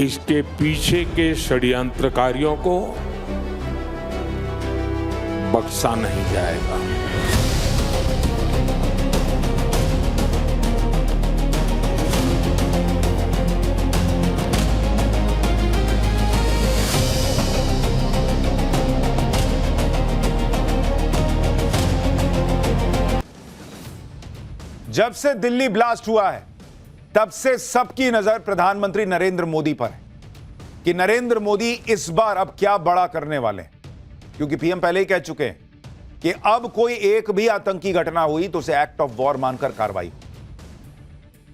इसके पीछे के षड्यंत्रकारियों को बख्शा नहीं जाएगा। जब से दिल्ली ब्लास्ट हुआ है तब से सबकी नजर प्रधानमंत्री नरेंद्र मोदी पर है कि नरेंद्र मोदी इस बार अब क्या बड़ा करने वाले हैं, क्योंकि पीएम पहले ही कह चुके हैं कि अब कोई एक भी आतंकी घटना हुई तो उसे एक्ट ऑफ वॉर मानकर कार्रवाई हो।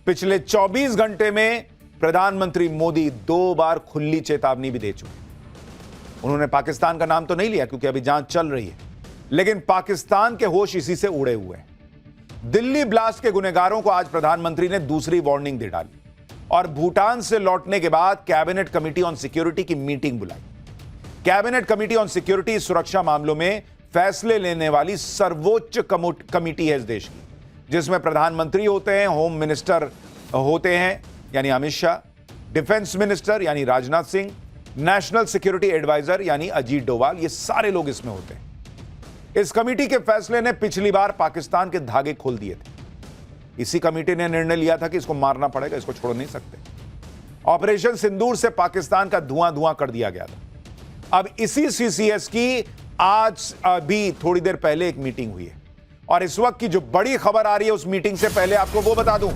पिछले 24 घंटे में प्रधानमंत्री मोदी 2 बार खुली चेतावनी भी दे चुके। उन्होंने पाकिस्तान का नाम तो नहीं लिया क्योंकि अभी जांच चल रही है, लेकिन पाकिस्तान के होश इसी से उड़े हुए हैं। दिल्ली ब्लास्ट के गुनहगारों को आज प्रधानमंत्री ने दूसरी वार्निंग दे डाली और भूटान से लौटने के बाद कैबिनेट कमेटी ऑन सिक्योरिटी की मीटिंग बुलाई। कैबिनेट कमेटी ऑन सिक्योरिटी सुरक्षा मामलों में फैसले लेने वाली सर्वोच्च कमेटी है इस देश की, जिसमें प्रधानमंत्री होते हैं, होम मिनिस्टर होते हैं यानी अमित शाह, डिफेंस मिनिस्टर यानी Rajnath Singh, national security adviser यानी अजीत डोवाल, ये सारे लोग इसमें होते हैं। इस कमेटी के फैसले ने पिछली बार पाकिस्तान के धागे खोल दिए थे। इसी कमेटी ने निर्णय लिया था कि इसको मारना पड़ेगा, इसको छोड़ नहीं सकते। ऑपरेशन सिंदूर से पाकिस्तान का धुआं धुआं कर दिया गया था। अब इसी सीसीएस की आज भी थोड़ी देर पहले एक मीटिंग हुई है और इस वक्त की जो बड़ी खबर आ रही है उस मीटिंग से पहले आपको वो बता दूं।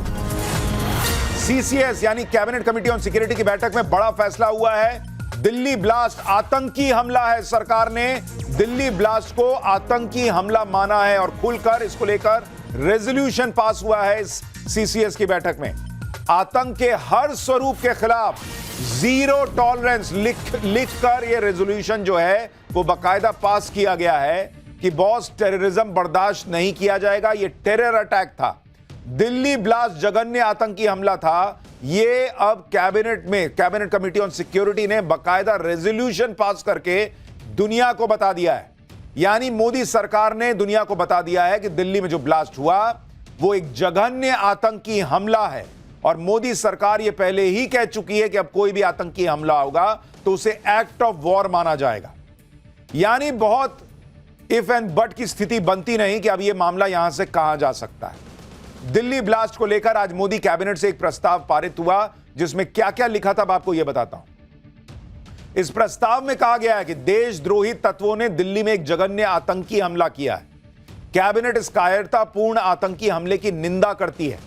सीसीएस यानी कैबिनेट कमेटी ऑन सिक्योरिटी की बैठक में बड़ा फैसला हुआ है। दिल्ली ब्लास्ट आतंकी हमला है। सरकार ने दिल्ली ब्लास्ट को आतंकी हमला माना है और खुलकर इसको लेकर रेजोल्यूशन पास हुआ है इस सीसीएस की बैठक में। आतंक के हर स्वरूप के खिलाफ जीरो टॉलरेंस लिखकर यह रेजोल्यूशन जो है वो बाकायदा पास किया गया है कि बॉस टेररिज्म बर्दाश्त नहीं किया जाएगा। यह टेरर अटैक था, दिल्ली ब्लास्ट जघन्य आतंकी हमला था। ये अब कैबिनेट कमेटी ऑन सिक्योरिटी ने बाकायदा रेजोल्यूशन पास करके दुनिया को बता दिया है। यानी मोदी सरकार ने दुनिया को बता दिया है कि दिल्ली में जो ब्लास्ट हुआ वो एक जघन्य आतंकी हमला है और मोदी सरकार ये पहले ही कह चुकी है कि अब कोई भी आतंकी हमला होगा तो उसे एक्ट ऑफ वॉर माना जाएगा। यानी बहुत इफ एंड बट की स्थिति बनती नहीं कि अब यह मामला यहां से कहां जा सकता है। दिल्ली ब्लास्ट को लेकर आज मोदी कैबिनेट से एक प्रस्ताव पारित हुआ जिसमें क्या क्या लिखा था आपको यह बताता हूं। इस प्रस्ताव में कहा गया है कि देशद्रोही तत्वों ने दिल्ली में एक जघन्य आतंकी हमला किया है। कैबिनेट इस कायरतापूर्ण आतंकी हमले की निंदा करती है।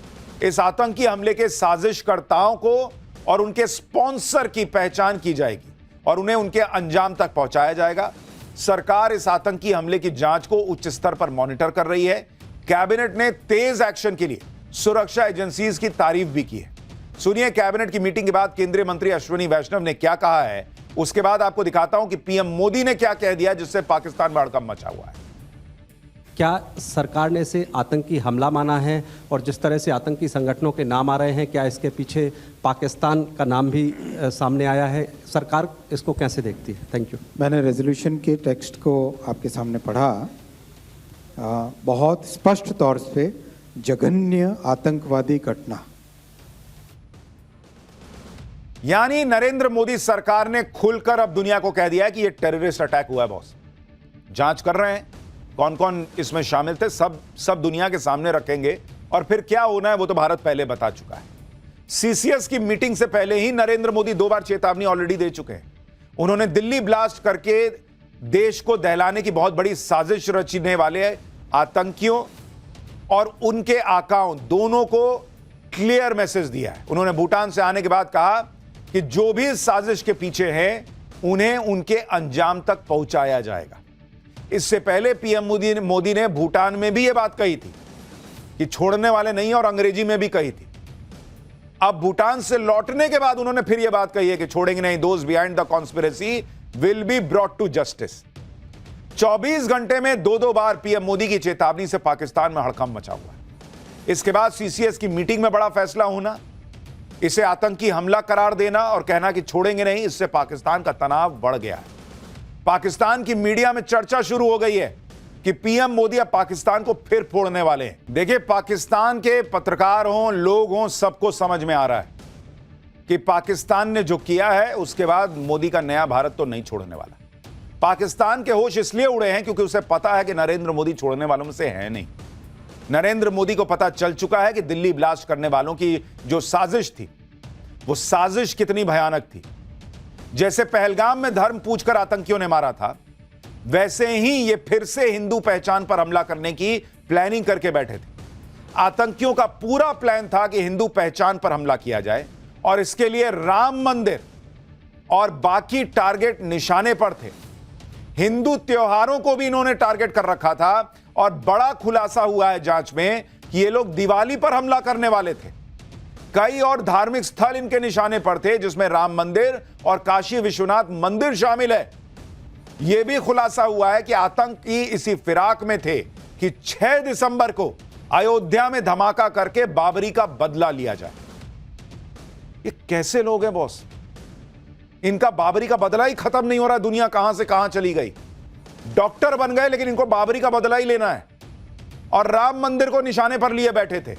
इस आतंकी हमले के साजिशकर्ताओं को और उनके स्पॉन्सर की पहचान की जाएगी और उन्हें उनके अंजाम तक पहुंचाया जाएगा। सरकार इस आतंकी हमले की जांच को उच्च स्तर पर मॉनिटर कर रही है। कैबिनेट ने तेज एक्शन के लिए सुरक्षा एजेंसीज की तारीफ भी की है। सुनिए कैबिनेट की मीटिंग के बाद केंद्रीय मंत्री अश्विनी वैष्णव ने क्या कहा है, उसके बाद आपको दिखाता हूं कि पीएम मोदी ने क्या कह दिया जिससे पाकिस्तान में हड़कंप मचा हुआ है। क्या सरकार ने इसे आतंकी हमला माना है और जिस तरह से आतंकी संगठनों के नाम आ रहे हैं, क्या इसके पीछे पाकिस्तान का नाम भी सामने आया है? सरकार इसको कैसे देखती है? Thank you. मैंने रेजोल्यूशन के टेक्स्ट को आपके सामने पढ़ा। बहुत स्पष्ट तौर से जघन्य आतंकवादी घटना, यानी नरेंद्र मोदी सरकार ने खुलकर अब दुनिया को कह दिया है कि यह टेररिस्ट अटैक हुआ है। बॉस जांच कर रहे हैं कौन कौन इसमें शामिल थे, सब दुनिया के सामने रखेंगे और फिर क्या होना है वो तो भारत पहले बता चुका है। सीसीएस की मीटिंग से पहले ही नरेंद्र मोदी 2 बार चेतावनी ऑलरेडी दे चुके हैं। उन्होंने दिल्ली ब्लास्ट करके देश को दहलाने की बहुत बड़ी साजिश रचने वाले आतंकियों और उनके आकाओं दोनों को क्लियर मैसेज दिया है। उन्होंने भूटान से आने के बाद कहा कि जो भी इस साजिश के पीछे हैं उन्हें उनके अंजाम तक पहुंचाया जाएगा। इससे पहले पीएम मोदी ने भूटान में भी यह बात कही थी कि छोड़ने वाले नहीं, और अंग्रेजी में भी कही थी। अब भूटान से लौटने के बाद उन्होंने फिर यह बात कही है कि छोड़ेंगे नहीं। Those behind the conspiracy will be brought to justice. 24 घंटे में 2 बार पीएम मोदी की चेतावनी से पाकिस्तान में हड़कंप मचा हुआ है। इसके बाद सीसीएस की मीटिंग में बड़ा फैसला होना, इसे आतंकी हमला करार देना और कहना कि छोड़ेंगे नहीं, इससे पाकिस्तान का तनाव बढ़ गया है। पाकिस्तान की मीडिया में चर्चा शुरू हो गई है कि पीएम मोदी अब पाकिस्तान को फिर फोड़ने वाले हैं। देखिए, पाकिस्तान के पत्रकार हों, लोग हों, सबको समझ में आ रहा है कि पाकिस्तान ने जो किया है उसके बाद मोदी का नया भारत तो नहीं छोड़ने वाला। पाकिस्तान के होश इसलिए उड़े हैं क्योंकि उसे पता है कि नरेंद्र मोदी छोड़ने वालों में से है नहीं। नरेंद्र मोदी को पता चल चुका है कि दिल्ली ब्लास्ट करने वालों की जो साजिश थी, वो साजिश कितनी भयानक थी। जैसे पहलगाम में धर्म पूछकर आतंकियों ने मारा था, वैसे ही ये फिर से हिंदू पहचान पर हमला करने की प्लानिंग करके बैठे थे। आतंकियों का पूरा प्लान था कि हिंदू पहचान पर हमला किया जाए और इसके लिए राम मंदिर और बाकी टारगेट निशाने पर थे। हिंदू त्योहारों को भी इन्होंने टारगेट कर रखा था और बड़ा खुलासा हुआ है जांच में कि ये लोग दिवाली पर हमला करने वाले थे। कई और धार्मिक स्थल इनके निशाने पर थे, जिसमें राम मंदिर और काशी विश्वनाथ मंदिर शामिल है। यह भी खुलासा हुआ है कि आतंकी इसी फिराक में थे कि 6 दिसंबर को अयोध्या में धमाका करके बाबरी का बदला लिया जाए। ये कैसे लोग हैं बॉस? इनका बाबरी का बदला ही खत्म नहीं हो रहा। दुनिया कहां से कहां चली गई। डॉक्टर बन गए लेकिन इनको बाबरी का बदला ही लेना है और राम मंदिर को निशाने पर लिए बैठे थे।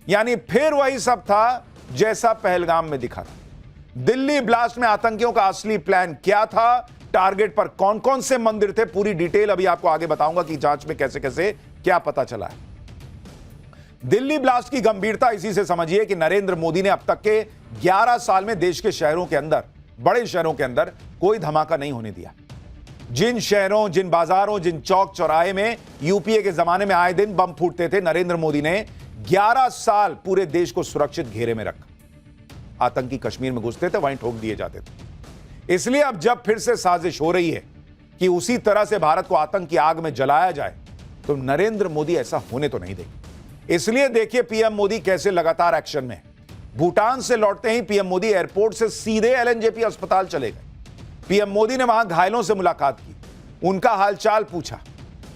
यानी फिर वही सब था जैसा पहलगाम में दिखा था। दिल्ली ब्लास्ट में आतंकियों का असली प्लान क्या था, टारगेट पर कौन कौन से मंदिर थे, पूरी डिटेल अभी आपको आगे बताऊंगा कि जांच में कैसे कैसे क्या पता चला है। दिल्ली ब्लास्ट की गंभीरता इसी से समझिए कि नरेंद्र मोदी ने अब तक के 11 साल में देश के शहरों के अंदर, बड़े शहरों के अंदर कोई धमाका नहीं होने दिया। जिन शहरों, जिन बाजारों, जिन चौक चौराहे में यूपीए के जमाने में आए दिन बम फूटते थे, नरेंद्र मोदी ने 11 साल पूरे देश को सुरक्षित घेरे में रखा। आतंकी कश्मीर में घुसते थे, वहीं ठोक दिए जाते थे। इसलिए अब जब फिर से साजिश हो रही है कि उसी तरह से भारत को आतंक की आग में जलाया जाए, तो नरेंद्र मोदी ऐसा होने तो नहीं देंगे। इसलिए देखिए पीएम मोदी कैसे लगातार एक्शन में। भूटान से लौटते ही पीएम मोदी एयरपोर्ट से सीधे एलएनजेपी अस्पताल चले गए। पीएम मोदी ने वहां घायलों से मुलाकात की, उनका हालचाल पूछा।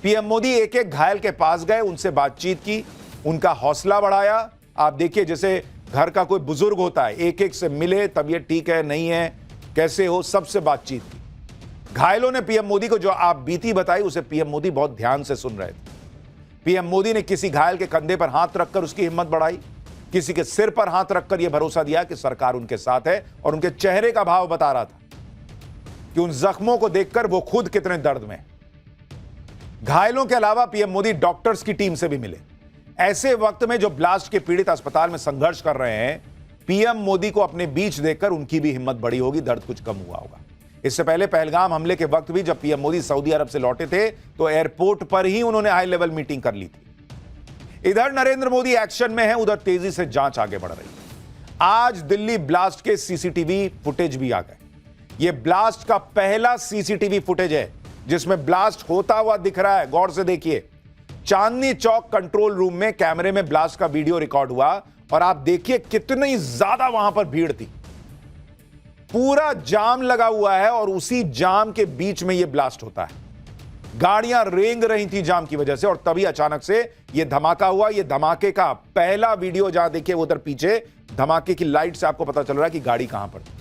पीएम मोदी एक एक घायल के पास गए, उनसे बातचीत की, उनका हौसला बढ़ाया। आप देखिए जैसे घर का कोई बुजुर्ग होता है, एक एक से मिले, तबीयत ठीक है नहीं है, कैसे हो, सबसे बातचीत की। घायलों ने पीएम मोदी को जो आप बीती बताई, उसे पीएम मोदी बहुत ध्यान से सुन रहे थे। पीएम मोदी ने किसी घायल के कंधे पर हाथ रखकर उसकी हिम्मत बढ़ाई, किसी के सिर पर हाथ रखकर यह भरोसा दिया कि सरकार उनके साथ है, और उनके चेहरे का भाव बता रहा था कि उन जख्मों को देखकर वो खुद कितने दर्द में। घायलों के अलावा पीएम मोदी डॉक्टर्स की टीम से भी मिले। ऐसे वक्त में जो ब्लास्ट के पीड़ित अस्पताल में संघर्ष कर रहे हैं, पीएम मोदी को अपने बीच देखकर उनकी भी हिम्मत बढ़ी होगी, दर्द कुछ कम हुआ होगा। इससे पहले पहलगाम हमले के वक्त भी जब पीएम मोदी सऊदी अरब से लौटे थे, तो एयरपोर्ट पर ही उन्होंने हाई लेवल मीटिंग कर ली थी। इधर नरेंद्र मोदी एक्शन में है, उधर तेजी से जांच आगे बढ़ रही है। आज दिल्ली ब्लास्ट के सीसीटीवी फुटेज भी आ गए। यह ब्लास्ट का पहला सीसीटीवी फुटेज है जिसमें ब्लास्ट होता हुआ दिख रहा है। गौर से देखिए, चांदनी चौक कंट्रोल रूम में कैमरे में ब्लास्ट का वीडियो रिकॉर्ड हुआ और आप देखिए कितनी ज्यादा वहां पर भीड़ थी। पूरा जाम लगा हुआ है और उसी जाम के बीच में यह ब्लास्ट होता है। गाड़ियां रेंग रही थी जाम की वजह से, और तभी अचानक से यह धमाका हुआ। यह धमाके का पहला वीडियो, जहां देखिए उधर पीछे धमाके की लाइट से आपको पता चल रहा है कि गाड़ी कहां पर थी।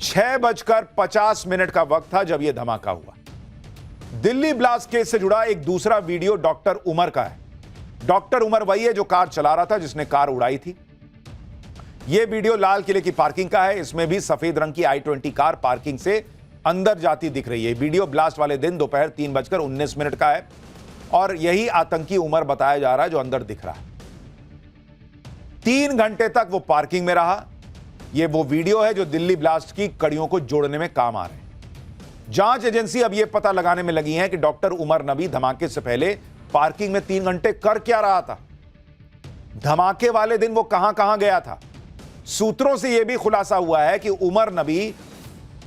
6:50 का वक्त था जब यह धमाका हुआ। दिल्ली ब्लास्ट केस से जुड़ा एक दूसरा वीडियो डॉक्टर उमर का है। डॉक्टर उमर वही है जो कार चला रहा था, जिसने कार उड़ाई थी। यह वीडियो लाल किले की पार्किंग का है। इसमें भी सफेद रंग की i20 कार पार्किंग से अंदर जाती दिख रही है। वीडियो ब्लास्ट वाले दिन दोपहर 3:19 का है और यही आतंकी उमर बताया जा रहा है जो अंदर दिख रहा है। 3 घंटे तक वो पार्किंग में रहा। यह वो वीडियो है जो दिल्ली ब्लास्ट की कड़ियों को जोड़ने में काम आ रहे हैं। जांच एजेंसी अब यह पता लगाने में लगी है कि डॉक्टर उमर नबी धमाके से पहले पार्किंग में 3 घंटे कर क्या रहा था। धमाके वाले दिन वो कहां कहां गया था। सूत्रों से यह भी खुलासा हुआ है कि उमर नबी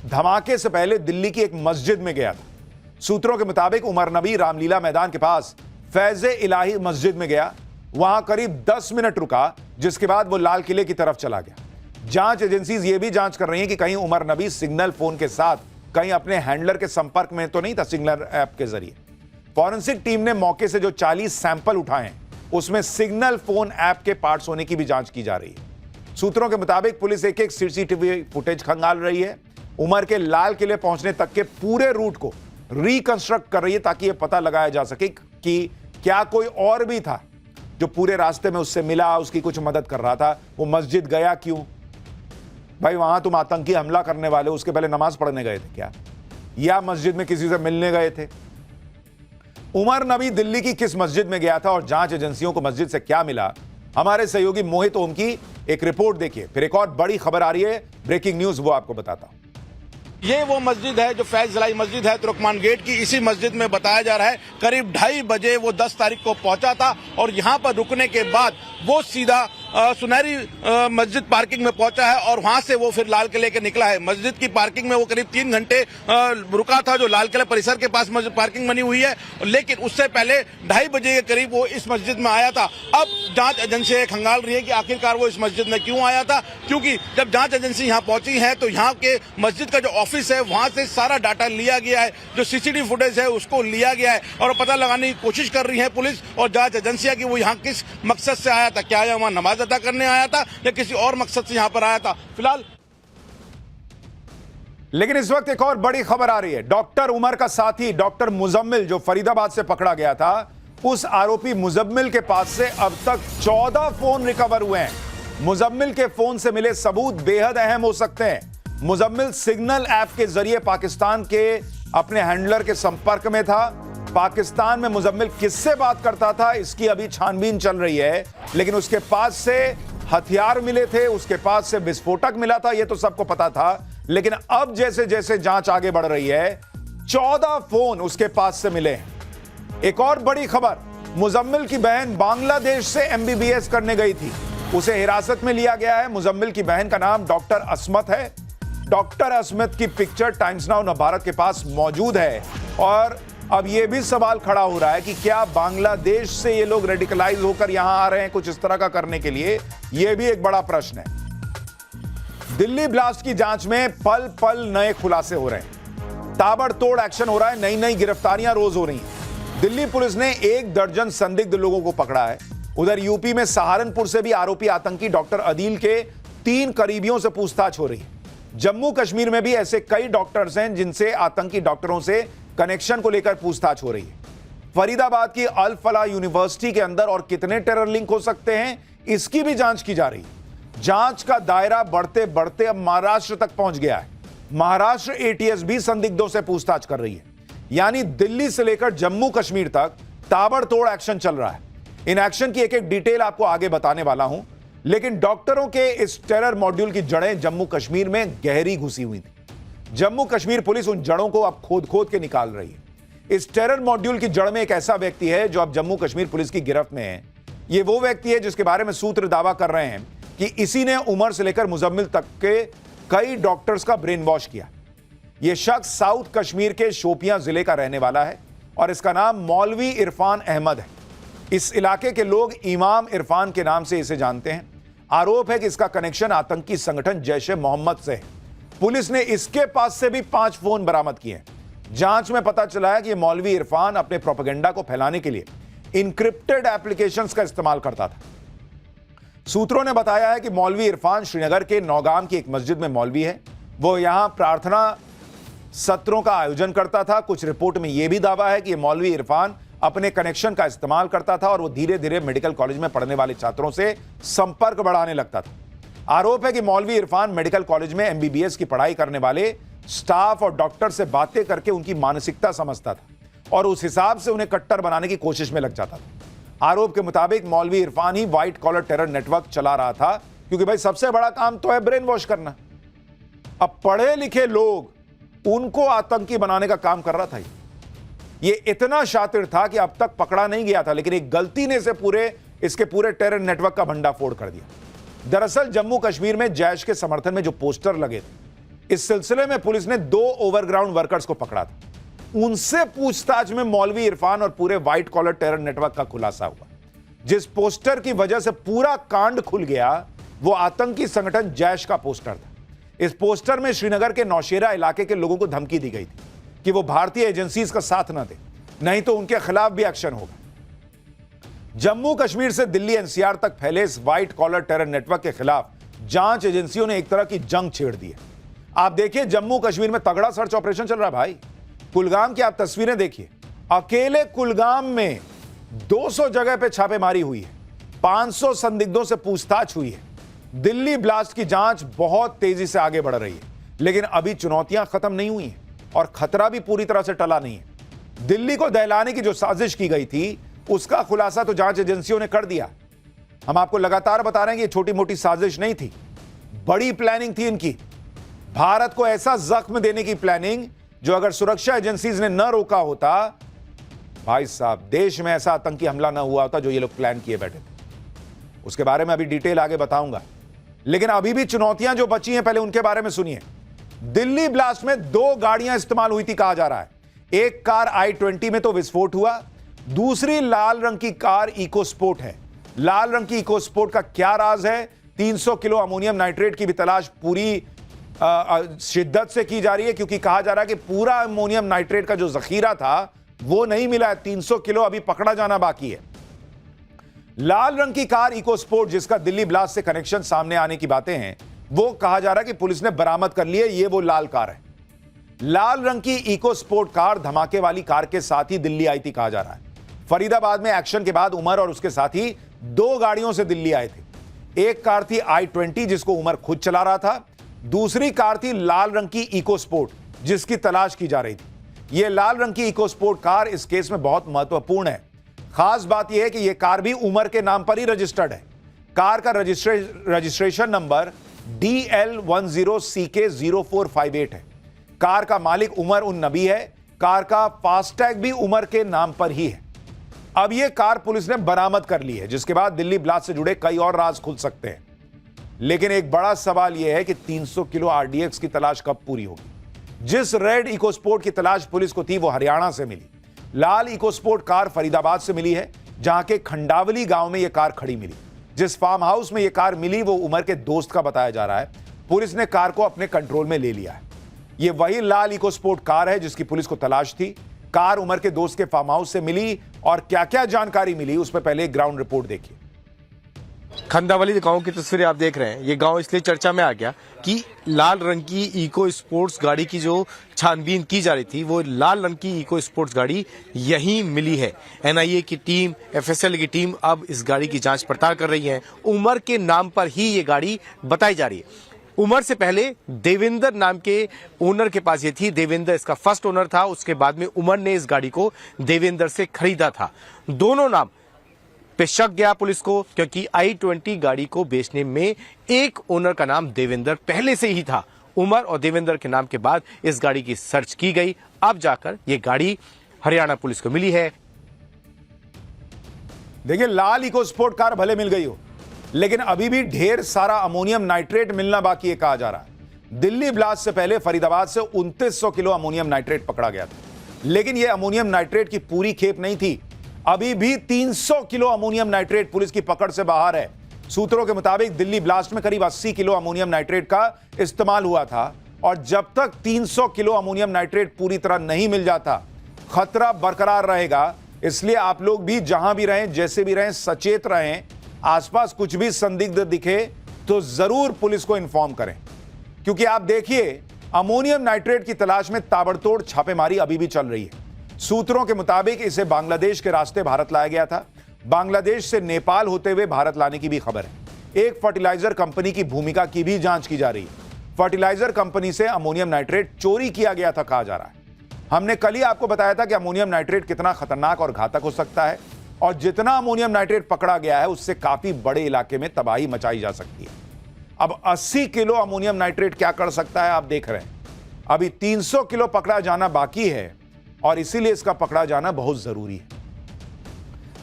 धमाके से पहले दिल्ली की एक मस्जिद में गया था। सूत्रों के मुताबिक उमर नबी रामलीला मैदान के पास फैज़े इलाही मस्जिद में गया। वहां करीब 10 मिनट रुका, जिसके बाद वो लाल किले की तरफ चला गया। जांच एजेंसीज ये भी जांच कर रही हैं कि कहीं उमर नबी सिग्नल फोन के साथ कहीं अपने हैंडलर के संपर्क में तो नहीं था। सिग्नल ऐप के जरिए फॉरेंसिक टीम ने मौके से जो 40 सैंपल उठाए हैं, उसमें सिग्नल फोन ऐप के पार्ट्स होने की भी जांच की जा रही है। सूत्रों के मुताबिक पुलिस एक एक सीसीटीवी फुटेज खंगाल रही है। उमर के लाल किले पहुंचने तक के पूरे रूट को रिकंस्ट्रक्ट कर रही है ताकि यह पता लगाया जा सके कि क्या कोई और भी था जो पूरे रास्ते में उससे मिला, उसकी कुछ मदद कर रहा था, वो मस्जिद गया क्यों? भाई वहां तुम आतंकी हमला करने वाले हो, उसके पहले नमाज पढ़ने गए थे क्या, या मस्जिद में किसी से मिलने गए थे? उमर नबी दिल्ली की किस मस्जिद में गया था और जांच एजेंसियों को मस्जिद से क्या मिला? हमारे सहयोगी मोहित ओम की एक रिपोर्ट देखिए। फिर एक और बड़ी खबर आ रही है, ब्रेकिंग न्यूज, वो आपको बताता हूं। ये वो मस्जिद है जो फैज जलाई मस्जिद है तुर्कमान गेट की। इसी मस्जिद में बताया जा रहा है करीब 2:30 बजे वो 10 तारीख को पहुंचा था और यहाँ पर रुकने के बाद वो सीधा सुनहरी मस्जिद पार्किंग में पहुंचा है और वहां से वो फिर लाल किले के निकला है। मस्जिद की पार्किंग में वो करीब 3 घंटे रुका था, जो लाल किले परिसर के पास मस्जिद पार्किंग बनी हुई है, लेकिन उससे पहले 2:30 बजे के करीब वो इस मस्जिद में आया था। अब जांच एजेंसी खंगाल रही है कि आखिरकार वो इस मस्जिद में क्यों आया था, क्योंकि जब जांच एजेंसी यहाँ पहुंची है तो यहाँ के मस्जिद का जो ऑफिस है वहां से सारा डाटा लिया गया है, जो सीसीटीवी फुटेज है उसको लिया गया है और पता लगाने की कोशिश कर रही है पुलिस और जांच एजेंसियां कि वो यहाँ किस मकसद से आया था। क्या वहां नमाज अदा करने आया था या किसी और मकसद से यहां पर आया था? फिलहाल लेकिन इस वक्त एक और बड़ी खबर आ रही है। डॉक्टर उमर का साथी डॉक्टर मुजम्मिल जो फरीदाबाद से पकड़ा गया था, उस आरोपी मुजम्मिल के पास से अब तक 14 फोन रिकवर हुए हैं। मुजम्मिल के फोन से मिले सबूत बेहद अहम हो सकते हैं। मुजम्मिल सिग्नल ऐप के जरिए पाकिस्तान के अपने हैंडलर के संपर्क में था। पाकिस्तान में मुजम्मिल किससे बात करता था, इसकी अभी छानबीन चल रही है, लेकिन उसके पास से हथियार मिले थे, उसके पास से विस्फोटक मिला था, यह तो सबको पता था। लेकिन अब जैसे जैसे जांच आगे बढ़ रही है, 14 फोन उसके पास से मिले हैं। एक और बड़ी खबर, मुजम्मिल की बहन बांग्लादेश से एमबीबीएस करने गई थी, उसे हिरासत में लिया गया है। मुजम्मिल की बहन का नाम डॉक्टर असमत है। डॉक्टर असमत की पिक्चर टाइम्स नाउ भारत के पास मौजूद है और अब यह भी सवाल खड़ा हो रहा है कि क्या बांग्लादेश से ये लोग रेडिकलाइज होकर यहां आ रहे हैं कुछ इस तरह का करने के लिए? यह भी एक बड़ा प्रश्न है। दिल्ली ब्लास्ट की जांच में पल पल नए खुलासे हो रहे हैं, ताबड़तोड़ एक्शन हो रहा है, नई नई गिरफ्तारियां रोज हो रही हैं। दिल्ली पुलिस ने 1 दर्जन संदिग्ध लोगों को पकड़ा है। उधर यूपी में सहारनपुर से भी आरोपी आतंकी डॉक्टर अदील के 3 करीबियों से पूछताछ हो रही है। जम्मू कश्मीर में भी ऐसे कई डॉक्टर्स हैं जिनसे आतंकी डॉक्टरों से कनेक्शन को लेकर पूछताछ हो रही है। फरीदाबाद की अल फलाह यूनिवर्सिटी के अंदर और कितने टेरर लिंक हो सकते हैं, इसकी भी जांच की जा रही है। जांच का दायरा बढ़ते बढ़ते अब महाराष्ट्र तक पहुंच गया है। महाराष्ट्र एटीएस भी संदिग्धों से पूछताछ कर रही है। यानी दिल्ली से लेकर जम्मू कश्मीर तक ताबड़तोड़ एक्शन चल रहा है। इन एक्शन की एक एक डिटेल आपको आगे बताने वाला हूं, लेकिन डॉक्टरों के इस टेरर मॉड्यूल की जड़ें जम्मू कश्मीर में गहरी घुसी हुई थी। जम्मू कश्मीर पुलिस उन जड़ों को अब खोद खोद के निकाल रही है। इस टेरर मॉड्यूल की जड़ में एक ऐसा व्यक्ति है जो अब जम्मू कश्मीर पुलिस की गिरफ्त में है। यह वो व्यक्ति है जिसके बारे में सूत्र दावा कर रहे हैं कि इसी ने उमर से लेकर मुजम्मिल तक के कई डॉक्टर्स का ब्रेन वॉश किया। यह शख्स साउथ कश्मीर के शोपियां जिले का रहने वाला है और इसका नाम मौलवी इरफान अहमद है। इस इलाके के लोग इमाम इरफान के नाम से इसे जानते हैं। आरोप है कि इसका कनेक्शन आतंकी संगठन जैश ए मोहम्मद से है। पुलिस ने इसके पास से भी 5 फोन बरामद किए हैं। जांच में पता चला है कि मौलवी इरफान अपने प्रोपेगेंडा को फैलाने के लिए इनक्रिप्टेड एप्लीकेशंस का इस्तेमाल करता था। सूत्रों ने बताया है कि मौलवी इरफान श्रीनगर के नौगाम की एक मस्जिद में मौलवी है। वो यहां प्रार्थना सत्रों का आयोजन करता था। कुछ रिपोर्ट में यह भी दावा है कि मौलवी इरफान अपने कनेक्शन का इस्तेमाल करता था और वो धीरे धीरे मेडिकल कॉलेज में पढ़ने वाले छात्रों से संपर्क बढ़ाने लगता था। आरोप है कि मौलवी इरफान मेडिकल कॉलेज में एमबीबीएस की पढ़ाई करने वाले स्टाफ और डॉक्टर से बातें करके उनकी मानसिकता समझता था और उस हिसाब से उन्हें कट्टर बनाने की कोशिश में लग जाता था। आरोप के मुताबिक मौलवी इरफान ही व्हाइट कॉलर टेरर नेटवर्क चला रहा था, क्योंकि भाई सबसे बड़ा काम तो है ब्रेन वॉश करना। अब पढ़े लिखे लोग उनको आतंकी बनाने का काम कर रहा था। ये इतना शातिर था कि अब तक पकड़ा नहीं गया था, लेकिन एक गलती ने इसके पूरे टेरर नेटवर्क का भंडाफोड़ कर दिया। दरअसल जम्मू कश्मीर में जैश के समर्थन में जो पोस्टर लगे थे, इस सिलसिले में पुलिस ने 2 ओवरग्राउंड वर्कर्स को पकड़ा था। उनसे पूछताछ में मौलवी इरफान और पूरे व्हाइट कॉलर टेरर नेटवर्क का खुलासा हुआ। जिस पोस्टर की वजह से पूरा कांड खुल गया, वो आतंकी संगठन जैश का पोस्टर था। इस पोस्टर में श्रीनगर के नौशेरा इलाके के लोगों को धमकी दी गई थी कि वो भारतीय एजेंसीज का साथ न दे, नहीं तो उनके खिलाफ भी एक्शन होगा। जम्मू कश्मीर से दिल्ली एनसीआर तक फैले इस व्हाइट कॉलर टेरर नेटवर्क के खिलाफ जांच एजेंसियों ने एक तरह की जंग छेड़ दी है। आप देखिए, जम्मू कश्मीर में तगड़ा सर्च ऑपरेशन चल रहा है भाई। कुलगाम की आप तस्वीरें देखिए, अकेले कुलगाम में 200 जगह पे छापेमारी हुई है। 500 संदिग्धों से पूछताछ हुई है। दिल्ली ब्लास्ट की जांच बहुत तेजी से आगे बढ़ रही है, लेकिन अभी चुनौतियां खत्म नहीं हुई हैं और खतरा भी पूरी तरह से टला नहीं है। दिल्ली को दहलाने की जो साजिश की गई थी, उसका खुलासा तो जांच एजेंसियों ने कर दिया। हम आपको लगातार बता रहे हैं कि ये छोटी मोटी साजिश नहीं थी, बड़ी प्लानिंग थी इनकी। भारत को ऐसा जख्म देने की प्लानिंग जो अगर सुरक्षा एजेंसीज ने न रोका होता, भाई साहब, देश में ऐसा आतंकी हमला न हुआ होता जो ये लोग प्लान किए बैठे थे। उसके बारे में अभी डिटेल आगे बताऊंगा, लेकिन अभी भी चुनौतियां जो बची हैं, पहले उनके बारे में सुनिए। दिल्ली ब्लास्ट में 2 गाड़ियां इस्तेमाल हुई थी कहा जा रहा है। एक कार i20 में तो विस्फोट हुआ, दूसरी लाल रंग की कार इको स्पोर्ट है। लाल रंग की इको स्पोर्ट का क्या राज है? 300 किलो अमोनियम नाइट्रेट की भी तलाश पूरी शिद्दत से की जा रही है, क्योंकि कहा जा रहा है कि पूरा अमोनियम नाइट्रेट का जो जखीरा था वो नहीं मिला है। 300 किलो अभी पकड़ा जाना बाकी है। लाल रंग की कार इको स्पोर्ट, जिसका दिल्ली ब्लास्ट से कनेक्शन सामने आने की बातें हैं, वो कहा जा रहा है कि पुलिस ने बरामद कर ली है। ये वो लाल कार है। लाल रंग की इको स्पोर्ट कार धमाके वाली कार के साथ ही दिल्ली आई थी कहा जा रहा है। फरीदाबाद में एक्शन के बाद उमर और उसके साथी 2 गाड़ियों से दिल्ली आए थे। एक कार थी i20 जिसको उमर खुद चला रहा था, दूसरी कार थी लाल रंग की इको स्पोर्ट जिसकी तलाश की जा रही थी। यह लाल रंग की इको स्पोर्ट कार इस केस में बहुत महत्वपूर्ण है। खास बात यह है कि यह कार भी उमर के नाम पर ही रजिस्टर्ड है। कार का रजिस्ट्रेशन नंबर DL10CK0458 है। कार का मालिक उमर उन नबी है। कार का फास्टैग भी उमर के नाम पर ही है। अब यह कार पुलिस ने बरामद कर ली है, जिसके बाद दिल्ली ब्लास्ट से जुड़े कई और राज खुल सकते हैं। लेकिन एक बड़ा सवाल यह है कि 300 किलो RDX की तलाश कब पूरी होगी? जिस रेड इको स्पोर्ट की तलाश पुलिस को थी वो हरियाणा से मिली। लाल इको स्पोर्ट कार फरीदाबाद से मिली है, जहां के खंडावली गांव में यह कार खड़ी मिली। जिस फार्म हाउस में यह कार मिली वो उमर के दोस्त का बताया जा रहा है। पुलिस ने कार को अपने कंट्रोल में ले लिया है। यह वही लाल इको स्पोर्ट कार है जिसकी पुलिस को तलाश थी। कार उमर के दोस्त के फार्म हाउस से मिली और क्या क्या जानकारी मिली उस पर पहले एक ग्राउंड रिपोर्ट देखिए। खंडावली गांव की तस्वीरें आप देख रहे हैं। ये गांव इसलिए चर्चा में आ गया कि लाल रंग की इको स्पोर्ट्स गाड़ी की जो छानबीन की जा रही थी, वो लाल रंग की इको स्पोर्ट्स गाड़ी यहीं मिली है। NIA की टीम, FSL की टीम अब इस गाड़ी की जांच पड़ताल कर रही है। उमर के नाम पर ही ये गाड़ी बताई जा रही है। उमर से पहले देवेंद्र नाम के ओनर के पास ये थी। देवेंद्र इसका फर्स्ट ओनर था। उसके बाद में उमर ने इस गाड़ी को देवेंद्र से खरीदा था। दोनों नाम पे शक गया पुलिस को, क्योंकि i20 गाड़ी को बेचने में एक ओनर का नाम देवेंद्र पहले से ही था। उमर और देवेंद्र के नाम के बाद इस गाड़ी की सर्च की गई। अब जाकर यह गाड़ी हरियाणा पुलिस को मिली है। देखिए, लाल इको स्पोर्ट कार भले मिल गई हो, लेकिन अभी भी ढेर सारा अमोनियम नाइट्रेट मिलना बाकी है कहा जा रहा है। दिल्ली ब्लास्ट से पहले फरीदाबाद से 2900 किलो अमोनियम नाइट्रेट पकड़ा गया था, लेकिन यह अमोनियम नाइट्रेट की पूरी खेप नहीं थी। अभी भी 300 किलो अमोनियम नाइट्रेट पुलिस की पकड़ से बाहर है। सूत्रों के मुताबिक दिल्ली ब्लास्ट में करीब 80 किलो अमोनियम नाइट्रेट का इस्तेमाल हुआ था, और जब तक 300 किलो अमोनियम नाइट्रेट पूरी तरह नहीं मिल जाता, खतरा बरकरार रहेगा। इसलिए आप लोग भी जहां भी रहें, जैसे भी रहें, सचेत रहें। आसपास कुछ भी संदिग्ध दिखे तो जरूर पुलिस को इन्फॉर्म करें, क्योंकि आप देखिए, अमोनियम नाइट्रेट की तलाश में ताबड़तोड़ छापेमारी अभी भी चल रही है। सूत्रों के मुताबिक इसे बांग्लादेश के रास्ते भारत लाया गया था। बांग्लादेश से नेपाल होते हुए भारत लाने की भी खबर है। एक फर्टिलाइजर कंपनी की भूमिका की भी जांच की जा रही है। फर्टिलाइजर कंपनी से अमोनियम नाइट्रेट चोरी किया गया था कहा जा रहा है। हमने कल ही आपको बताया था कि अमोनियम नाइट्रेट कितना खतरनाक और घातक हो सकता है, और जितना अमोनियम नाइट्रेट पकड़ा गया है उससे काफी बड़े इलाके में तबाही मचाई जा सकती है। अब 80 किलो अमोनियम नाइट्रेट क्या कर सकता है आप देख रहे हैं। अभी 300 किलो पकड़ा जाना बाकी है, और इसीलिए इसका पकड़ा जाना बहुत जरूरी है।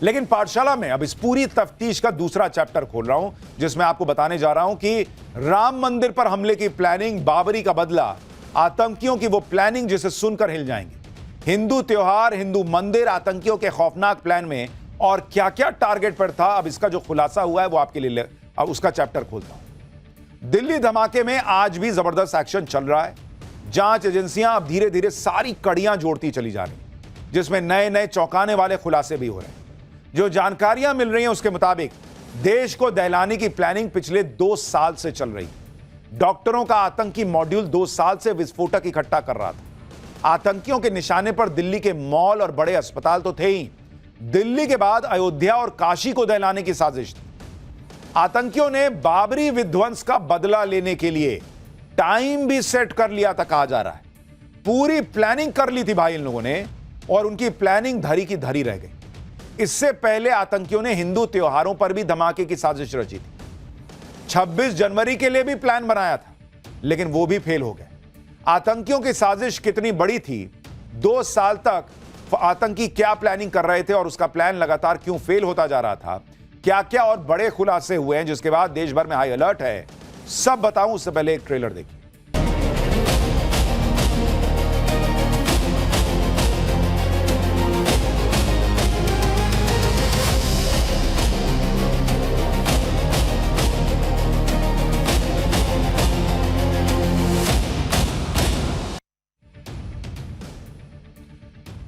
लेकिन पाठशाला में अब इस पूरी तफ्तीश का दूसरा चैप्टर खोल रहा हूं, जिसमें आपको बताने जा रहा हूं कि राम मंदिर पर हमले की प्लानिंग, बाबरी का बदला, आतंकियों की वो प्लानिंग जिसे सुनकर हिल जाएंगे। हिंदू त्योहार, हिंदू मंदिर, आतंकियों के खौफनाक प्लान में और क्या क्या टारगेट पर था, अब इसका जो खुलासा हुआ है वो आपके लिए अब उसका चैप्टर खोलता हूं। दिल्ली धमाके में आज भी जबरदस्त एक्शन चल रहा है। जांच एजेंसियां अब धीरे धीरे सारी कड़ियां जोड़ती चली जा रही, जिसमें नए नए चौंकाने वाले खुलासे भी हो रहे हैं। जो जानकारियां मिल रही हैं उसके मुताबिक देश को दहलाने की प्लानिंग पिछले 2 साल से चल रही। डॉक्टरों का आतंकी मॉड्यूल 2 साल से विस्फोटक इकट्ठा कर रहा था। आतंकियों के निशाने पर दिल्ली के मॉल और बड़े अस्पताल तो थे ही, दिल्ली के बाद अयोध्या और काशी को दहलाने की साजिश थी। आतंकियों ने बाबरी विध्वंस का बदला लेने के लिए टाइम भी सेट कर लिया था, कहा जा रहा है। पूरी प्लानिंग कर ली थी भाई इन लोगों ने, और उनकी प्लानिंग धरी की धरी रह गई। इससे पहले आतंकियों ने हिंदू त्योहारों पर भी धमाके की साजिश रची थी। 26 जनवरी के लिए भी प्लान बनाया था, लेकिन वो भी फेल हो गए। आतंकियों की साजिश कितनी बड़ी थी, 2 साल तक आतंकी क्या प्लानिंग कर रहे थे और उसका प्लान लगातार क्यों फेल होता जा रहा था, क्या क्या और बड़े खुलासे हुए हैं जिसके बाद देश भर में हाई अलर्ट है, सब बताऊं उससे पहले एक ट्रेलर देखिए।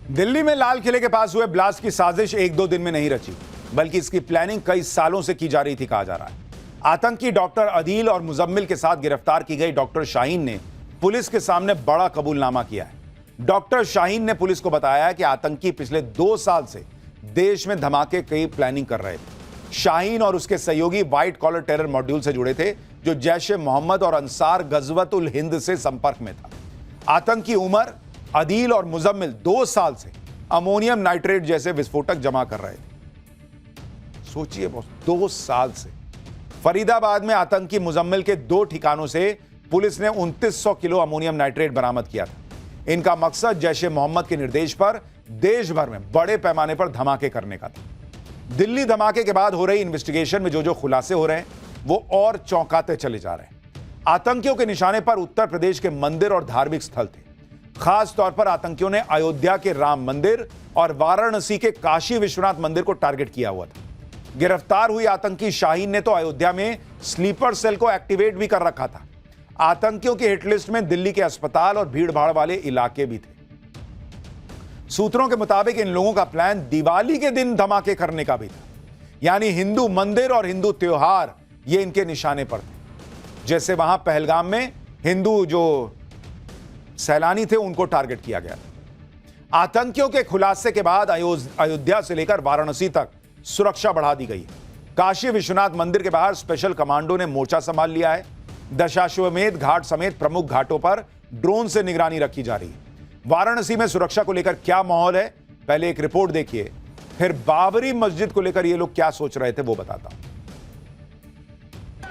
दिल्ली में लाल किले के पास हुए ब्लास्ट की साजिश 1-2 दिन में नहीं रची, बल्कि इसकी प्लानिंग कई सालों से की जा रही थी, कहा जा रहा है। आतंकी डॉक्टर अदील और मुजम्मिल के साथ गिरफ्तार की गई डॉक्टर शाहीन ने पुलिस के सामने बड़ा कबूलनामा किया है। डॉक्टर शाहीन ने पुलिस को बताया कि आतंकी पिछले 2 साल से देश में धमाके की प्लानिंग कर रहे थे। शाहीन और उसके सहयोगी व्हाइट कॉलर टेरर मॉड्यूल से जुड़े थे, जो जैश ए मोहम्मद और अंसार गजवतुल हिंद से संपर्क में था। आतंकी उमर, अदील और मुजम्मिल 2 साल से अमोनियम नाइट्रेट जैसे विस्फोटक जमा कर रहे थे। सोचिए बॉस, 2 साल से। फरीदाबाद में आतंकी मुजम्मिल के 2 ठिकानों से पुलिस ने 2900 किलो अमोनियम नाइट्रेट बरामद किया था। इनका मकसद जैश ए मोहम्मद के निर्देश पर देश भर में बड़े पैमाने पर धमाके करने का था। दिल्ली धमाके के बाद हो रही इन्वेस्टिगेशन में जो खुलासे हो रहे हैं, वो और चौंकाते चले जा रहे हैं। आतंकियों के निशाने पर उत्तर प्रदेश के मंदिर और धार्मिक स्थल थे। खास तौर पर आतंकियों ने अयोध्या के राम मंदिर और वाराणसी के काशी विश्वनाथ मंदिर को टारगेट किया हुआ था। गिरफ्तार हुई आतंकी शाहीन ने तो अयोध्या में स्लीपर सेल को एक्टिवेट भी कर रखा था। आतंकियों की हिटलिस्ट में दिल्ली के अस्पताल और भीड़भाड़ वाले इलाके भी थे। सूत्रों के मुताबिक इन लोगों का प्लान दिवाली के दिन धमाके करने का भी था, यानी हिंदू मंदिर और हिंदू त्योहार ये इनके निशाने पर थे। जैसे वहां पहलगाम में हिंदू जो सैलानी थे उनको टारगेट किया गया। आतंकियों के खुलासे के बाद अयोध्या से लेकर वाराणसी तक सुरक्षा बढ़ा दी गई है। काशी विश्वनाथ मंदिर के बाहर स्पेशल कमांडो ने मोर्चा संभाल लिया है। दशाश्वमेध घाट समेत प्रमुख घाटों पर ड्रोन से निगरानी रखी जा रही है। वाराणसी में सुरक्षा को लेकर क्या माहौल है, पहले एक रिपोर्ट देखिए, फिर बाबरी मस्जिद को लेकर ये लोग क्या सोच रहे थे वो बताता हूं।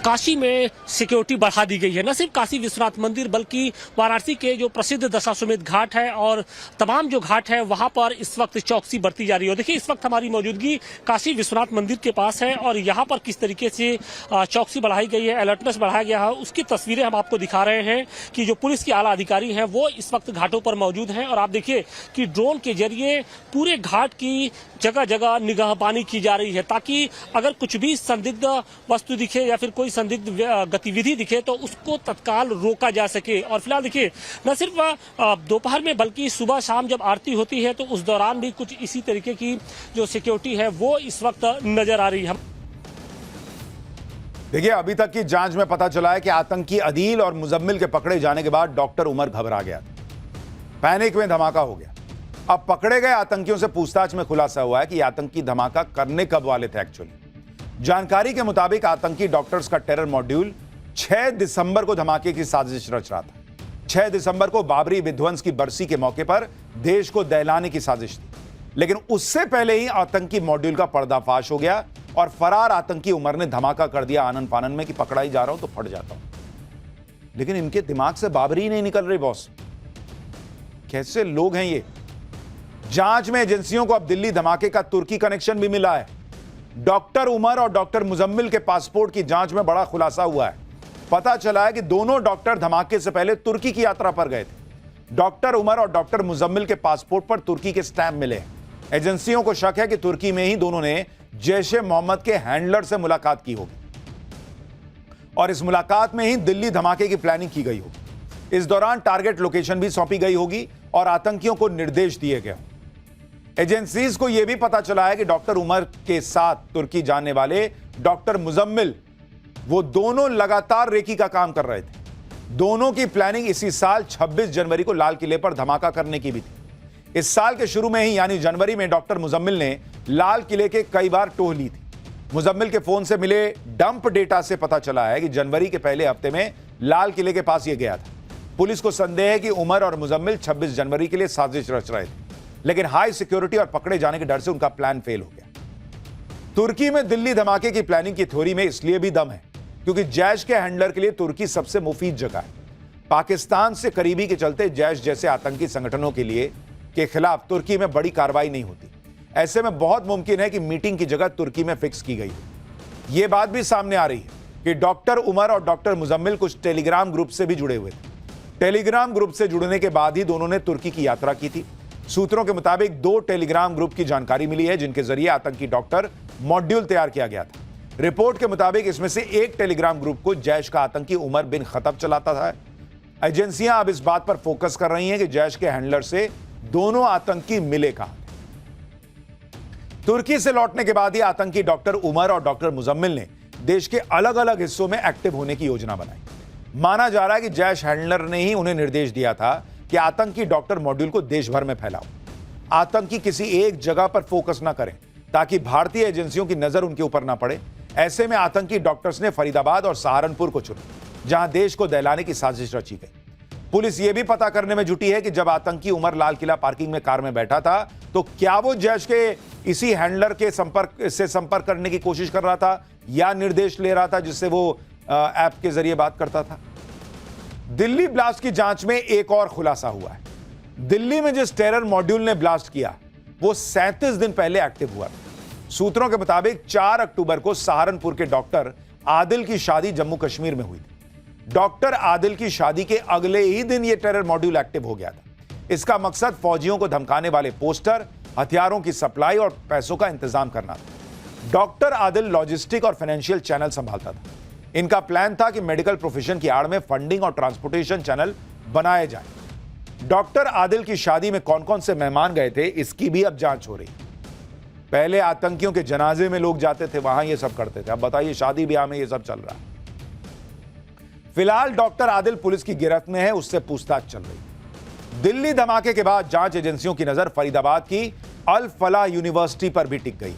काशी में सिक्योरिटी बढ़ा दी गई है। न सिर्फ काशी विश्वनाथ मंदिर बल्कि वाराणसी के जो प्रसिद्ध दशाश्वमेध घाट है और तमाम जो घाट है वहां पर इस वक्त चौकसी बढ़ती जा रही है। देखिए इस वक्त हमारी मौजूदगी काशी विश्वनाथ मंदिर के पास है और यहाँ पर किस तरीके से चौकसी बढ़ाई गई है, अलर्टनेस बढ़ाया गया है, उसकी तस्वीरें हम आपको दिखा रहे हैं कि जो पुलिस के आला अधिकारी हैं वो इस वक्त घाटों पर मौजूद हैं। और आप देखिए कि ड्रोन के जरिए पूरे घाट की जगह जगह निगाहबानी की जा रही है, ताकि अगर कुछ भी संदिग्ध वस्तु दिखे या फिर कोई संदिग्ध गतिविधि दिखे तो उसको तत्काल रोका जा सके। और फिलहाल देखिए न सिर्फ दोपहर में बल्कि सुबह शाम जब आरती होती है तो उस दौरान भी कुछ इसी तरीके की जो सिक्योरिटी है वो इस वक्त नजर आ रही है। देखिए अभी तक की जांच में पता चला है कि आतंकी अदील और मुजम्मिल के पकड़े जाने के बाद डॉक्टर उमर घबरा गया था, पैनिक में धमाका हो गया। अब पकड़े गए आतंकियों से पूछताछ में खुलासा हुआ है कि आतंकी धमाका करने कब वाले थे। एक्चुअली जानकारी के मुताबिक आतंकी डॉक्टर्स का टेरर मॉड्यूल 6 दिसंबर को धमाके की साजिश रच रहा था। 6 दिसंबर को बाबरी विध्वंस की बरसी के मौके पर देश को दहलाने की साजिश थी, लेकिन उससे पहले ही आतंकी मॉड्यूल का पर्दाफाश हो गया और फरार आतंकी उमर ने धमाका कर दिया आनन फानन में कि पकड़ाई जा रहा हूं तो फट जाता हूं। लेकिन इनके दिमाग से बाबरी ही नहीं निकल रही बॉस, कैसे लोग हैं ये। जांच में एजेंसियों को अब दिल्ली धमाके का तुर्की कनेक्शन भी मिला है। डॉक्टर उमर और डॉक्टर मुजम्मिल के पासपोर्ट की जांच में बड़ा खुलासा हुआ है। पता चला है कि दोनों डॉक्टर धमाके से पहले तुर्की की यात्रा पर गए थे। डॉक्टर उमर और डॉक्टर मुजम्मिल के पासपोर्ट पर तुर्की के स्टैंप मिले। एजेंसियों को शक है कि तुर्की में ही दोनों ने जैश ए मोहम्मद के हैंडलर से मुलाकात की होगी और इस मुलाकात में ही दिल्ली धमाके की प्लानिंग की गई होगी। इस दौरान टारगेट लोकेशन भी सौंपी गई होगी और आतंकियों को निर्देश दिए गए। एजेंसीज को यह भी पता चला है कि डॉक्टर उमर के साथ तुर्की जाने वाले डॉक्टर मुजम्मिल वो दोनों लगातार रेकी का काम कर रहे थे। दोनों की प्लानिंग इसी साल 26 जनवरी को लाल किले पर धमाका करने की भी थी। इस साल के शुरू में ही यानी जनवरी में डॉक्टर मुजम्मिल ने लाल किले के कई बार टोह ली थी। मुजम्मिल के फोन से मिले डंप डेटा से पता चला है कि जनवरी के पहले हफ्ते में लाल किले के पास यह गया था। पुलिस को संदेह है कि उमर और मुजम्मिल 26 जनवरी के लिए साजिश रच रहे थे, लेकिन हाई सिक्योरिटी और पकड़े जाने के डर से उनका प्लान फेल हो गया। तुर्की में दिल्ली धमाके की प्लानिंग की थ्योरी में इसलिए भी दम है क्योंकि जैश के हैंडलर के लिए तुर्की सबसे मुफीद जगह है। पाकिस्तान से करीबी के चलते जैश जैसे आतंकी संगठनों के खिलाफ तुर्की में बड़ी कार्रवाई नहीं होती। ऐसे में बहुत मुमकिन है कि मीटिंग की जगह तुर्की में फिक्स की गई हो। यह बात भी सामने आ रही है कि डॉक्टर उमर और डॉक्टर मुजम्मिल कुछ टेलीग्राम ग्रुप से भी जुड़े हुए थे। टेलीग्राम ग्रुप से जुड़ने के बाद ही दोनों ने तुर्की की यात्रा की थी। सूत्रों के मुताबिक 2 टेलीग्राम ग्रुप की जानकारी मिली है जिनके जरिए आतंकी डॉक्टर मॉड्यूल तैयार किया गया था। रिपोर्ट के मुताबिक इसमें से एक टेलीग्राम ग्रुप को जैश का आतंकी उमर बिन खत्तब चलाता था। एजेंसियां अब इस बात पर फोकस कर रही हैं कि जैश के हैंडलर से दोनों आतंकी मिले कहां। तुर्की से लौटने के बाद ही आतंकी डॉक्टर उमर और डॉक्टर मुजम्मिल ने देश के अलग अलग हिस्सों में एक्टिव होने की योजना बनाई। माना जा रहा है कि जैश हैंडलर ने ही उन्हें निर्देश दिया था कि आतंकी डॉक्टर मॉड्यूल को देश भर में फैलाओ। आतंकी किसी एक जगह पर फोकस ना करें ताकि भारतीय एजेंसियों की नजर उनके ऊपर ना पड़े। ऐसे में आतंकी डॉक्टर्स ने फरीदाबाद और सहारनपुर को चुना, जहां देश को दहलाने की साजिश रची गई। पुलिस यह भी पता करने में जुटी है कि जब आतंकी उमर लाल किला पार्किंग में कार में बैठा था तो क्या वो जैश के इसी हैंडलर के संपर्क करने की कोशिश कर रहा था या निर्देश ले रहा था जिससे वो ऐप के जरिए बात करता था। दिल्ली ब्लास्ट की जांच में एक और खुलासा हुआ है। दिल्ली में जिस टेरर मॉड्यूल ने ब्लास्ट किया वो 37 दिन पहले एक्टिव हुआ। सूत्रों के मुताबिक 4 अक्टूबर को सहारनपुर के डॉक्टर आदिल की शादी जम्मू कश्मीर में हुई थी। डॉक्टर आदिल की शादी के अगले ही दिन यह टेरर मॉड्यूल एक्टिव हो गया था। इसका मकसद फौजियों को धमकाने वाले पोस्टर, हथियारों की सप्लाई और पैसों का इंतजाम करना था। डॉक्टर आदिल लॉजिस्टिक और फाइनेंशियल चैनल संभालता था। इनका प्लान था कि मेडिकल प्रोफेशन की आड़ में फंडिंग और ट्रांसपोर्टेशन चैनल बनाए जाए। डॉक्टर आदिल की शादी में कौन कौन से मेहमान गए थे इसकी भी अब जांच हो रही। पहले आतंकियों के जनाजे में लोग जाते थे, वहां ये सब करते थे। अब बताइए शादी ब्याह में ये सब चल रहा है। फिलहाल डॉक्टर आदिल पुलिस की गिरफ्त में है, उससे पूछताछ चल रही। दिल्ली धमाके के बाद जांच एजेंसियों की नजर फरीदाबाद की अल फलाह यूनिवर्सिटी पर भी टिक गई,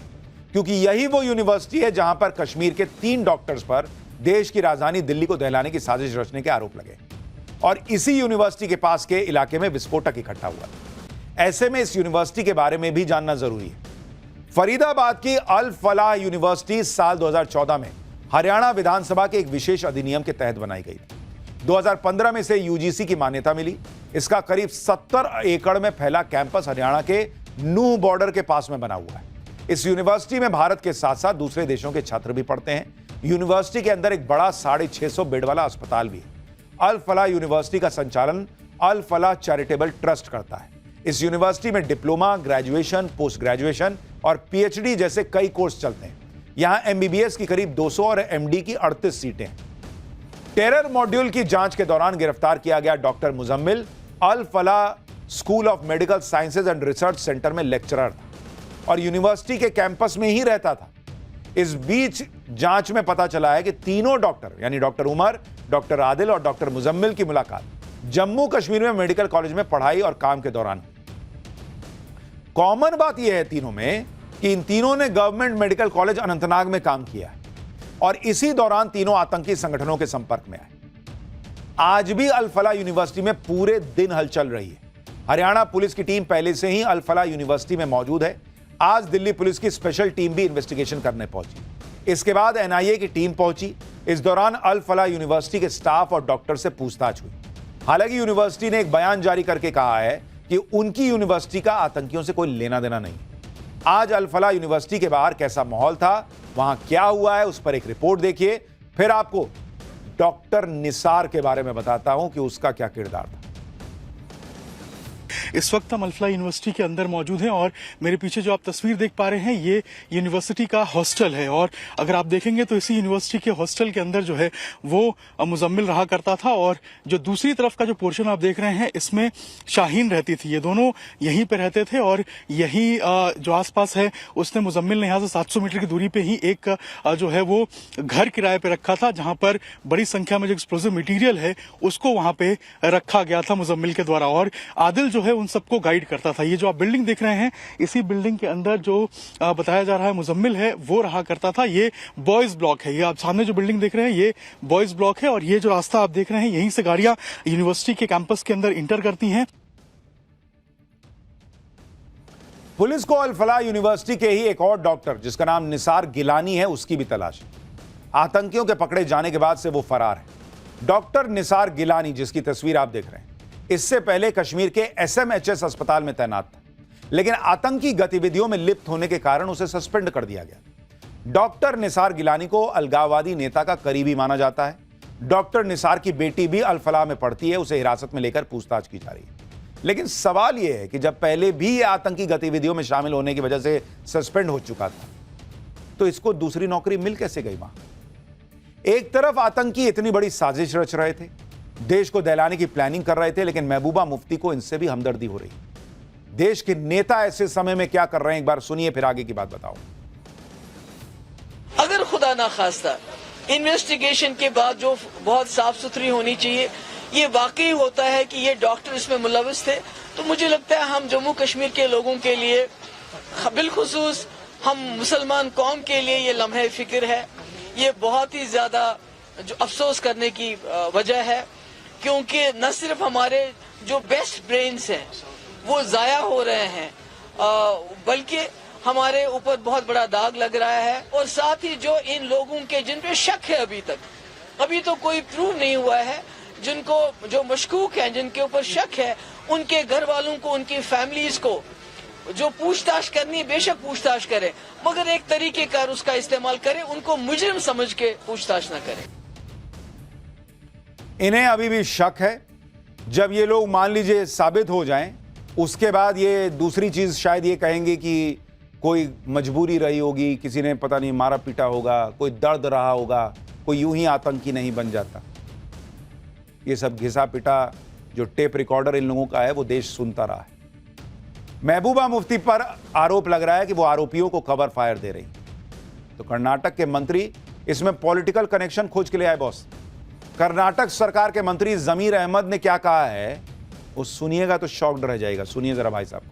क्योंकि यही वो यूनिवर्सिटी है जहां पर कश्मीर के 3 डॉक्टर्स पर देश की राजधानी दिल्ली को दहलाने की साजिश रचने के आरोप लगे और इसी यूनिवर्सिटी के पास के इलाके में विस्फोटक इकट्ठा हुआ। ऐसे में इस यूनिवर्सिटी के बारे में भी जानना जरूरी है। फरीदाबाद की अल फलाह यूनिवर्सिटी साल 2014 में हरियाणा विधानसभा के एक विशेष अधिनियम के तहत बनाई गई थी। 2015 में इसे यूजीसी की मान्यता मिली। इसका करीब 70 एकड़ में फैला कैंपस हरियाणा के नूह बॉर्डर के पास में बना हुआ है। इस यूनिवर्सिटी में भारत के साथ साथ दूसरे देशों के छात्र भी पढ़ते हैं। यूनिवर्सिटी के अंदर एक बड़ा 650 बेड वाला अस्पताल भी है। अल फलाह यूनिवर्सिटी का संचालन अल फलाह चैरिटेबल ट्रस्ट करता है। इस यूनिवर्सिटी में डिप्लोमा, ग्रेजुएशन, पोस्ट ग्रेजुएशन और पीएचडी जैसे कई कोर्स चलते हैं। यहां एमबीबीएस की करीब 200 और एमडी की 38 सीटें हैं। टेरर मॉड्यूल की जांच के दौरान गिरफ्तार किया गया doctor Muzammil Al Falah school of medical sciences and research centre में लेक्चरर था और यूनिवर्सिटी के कैंपस में ही रहता था। इस बीच जांच में पता चला है कि तीनों डॉक्टर यानी डॉक्टर उमर, डॉक्टर आदिल और डॉक्टर मुजम्मिल की मुलाकात जम्मू कश्मीर में मेडिकल कॉलेज में पढ़ाई और काम के दौरान। कॉमन बात यह है तीनों में कि इन तीनों ने गवर्नमेंट मेडिकल कॉलेज अनंतनाग में काम किया और इसी दौरान तीनों आतंकी संगठनों के संपर्क में आए। आज भी अल फलाह यूनिवर्सिटी में पूरे दिन हलचल रही है। हरियाणा पुलिस की टीम पहले से ही अल फलाह यूनिवर्सिटी में मौजूद है। आज दिल्ली पुलिस की स्पेशल टीम भी इन्वेस्टिगेशन करने पहुंची। इसके बाद एनआईए की टीम पहुंची। इस दौरान अल फलाह यूनिवर्सिटी के स्टाफ और डॉक्टर से पूछताछ हुई। हालांकि यूनिवर्सिटी ने एक बयान जारी करके कहा है कि उनकी यूनिवर्सिटी का आतंकियों से कोई लेना देना नहीं। आज अल फलाह यूनिवर्सिटी के बाहर कैसा माहौल था, वहां क्या हुआ है, उस पर एक रिपोर्ट देखिए। फिर आपको डॉक्टर निसार के बारे में बताता हूं कि उसका क्या किरदार था। इस वक्त हम अल फलाह यूनिवर्सिटी के अंदर मौजूद हैं और मेरे पीछे जो आप तस्वीर देख पा रहे हैं ये यूनिवर्सिटी का हॉस्टल है और अगर आप देखेंगे तो इसी यूनिवर्सिटी के हॉस्टल के अंदर जो है वो मुजम्मिल रहा करता था और जो दूसरी तरफ का जो पोर्शन आप देख रहे हैं इसमें शाहीन रहती थी। ये दोनों यहीं पे रहते थे और यही जो आसपास है उसने मुजम्मिल ने यहाँ से 700 मीटर की दूरी पे ही एक जो है वो घर किराए पे रखा था जहां पर बड़ी संख्या में जो एक्सप्लोजिव मटीरियल है उसको वहां पे रखा गया था मुजम्मिल के द्वारा। और आदिल जो है उन सबको गाइड करता था। ये जो आप बिल्डिंग देख रहे हैं, इसी बिल्डिंग के अंदर जो बताया जा रहा है मुजम्मिल है वो रहा करता था। ये बॉयज ब्लॉक है। ये आप सामने जो बिल्डिंग देख रहे हैं ये बॉयज ब्लॉक है, और ये जो रास्ता आप देख रहे हैं यहीं से गाड़ियां यूनिवर्सिटी के कैंपस के अंदर इंटर करती हैं। पुलिस को अल फलाह यूनिवर्सिटी के ही एक और डॉक्टर जिसका नाम निसार गिलानी है उसकी भी तलाश है। आतंकियों के पकड़े जाने के बाद से वो फरार है। डॉक्टर निसार गिलानी, जिसकी तस्वीर आप देख रहे हैं, इससे पहले कश्मीर के SMHS अस्पताल में तैनात था, लेकिन आतंकी गतिविधियों में लिप्त होने के कारण उसे सस्पेंड कर दिया गया। डॉक्टर निसार गिलानी को अलगाववादी नेता का करीबी माना जाता है। डॉक्टर निसार की बेटी भी अल फलाह में पढ़ती है, उसे हिरासत में लेकर पूछताछ की जा रही है। लेकिन सवाल यह है कि जब पहले भी ये आतंकी गतिविधियों में शामिल होने की वजह से सस्पेंड हो चुका था, तो इसको दूसरी नौकरी मिल कैसे गई वहां? एक तरफ आतंकी इतनी बड़ी साजिश रच रहे थे, देश को दहलाने की प्लानिंग कर रहे थे, लेकिन महबूबा मुफ्ती को इनसे भी हमदर्दी हो रही। देश के नेता ऐसे समय में क्या कर रहे हैं, एक बार सुनिए, फिर आगे की बात बताओ। अगर खुदा ना खास्ता इन्वेस्टिगेशन के बाद जो बहुत साफ सुथरी होनी चाहिए, ये वाकई होता है कि ये डॉक्टर इसमें मुलविस थे, तो मुझे लगता है हम जम्मू कश्मीर के लोगों के लिए, बिलखुसूस हम मुसलमान कौम के लिए ये लम्हे फिक्र है। ये बहुत ही ज्यादा जो अफसोस करने की वजह है, क्योंकि न सिर्फ हमारे जो बेस्ट ब्रेन्स हैं वो जाया हो रहे हैं, बल्कि हमारे ऊपर बहुत बड़ा दाग लग रहा है। और साथ ही जो इन लोगों के जिन पे शक है, अभी तो कोई प्रूव नहीं हुआ है, जिनको जो मशकूक हैं, जिनके ऊपर शक है, उनके घर वालों को, उनकी फैमिलीज को जो पूछताछ करनी है बेशक पूछताछ करें, मगर एक तरीकेकार उसका इस्तेमाल करें, उनको मुजरिम समझ के पूछताछ न करें। इन्हें अभी भी शक है। जब ये लोग मान लीजिए साबित हो जाएं, उसके बाद ये दूसरी चीज शायद ये कहेंगे कि कोई मजबूरी रही होगी, किसी ने पता नहीं मारा पीटा होगा, कोई दर्द रहा होगा, कोई यूं ही आतंकी नहीं बन जाता। ये सब घिसा पिटा जो टेप रिकॉर्डर इन लोगों का है वो देश सुनता रहा है। महबूबा मुफ्ती पर आरोप लग रहा है कि वो आरोपियों को कवर फायर दे रही। तो कर्नाटक के मंत्री इसमें पॉलिटिकल कनेक्शन खोज के लिए आए। बॉस, कर्नाटक सरकार के मंत्री जमीर अहमद ने क्या कहा है वो सुनिएगा तो शॉक्ड रह जाएगा। सुनिए जरा भाई साहब।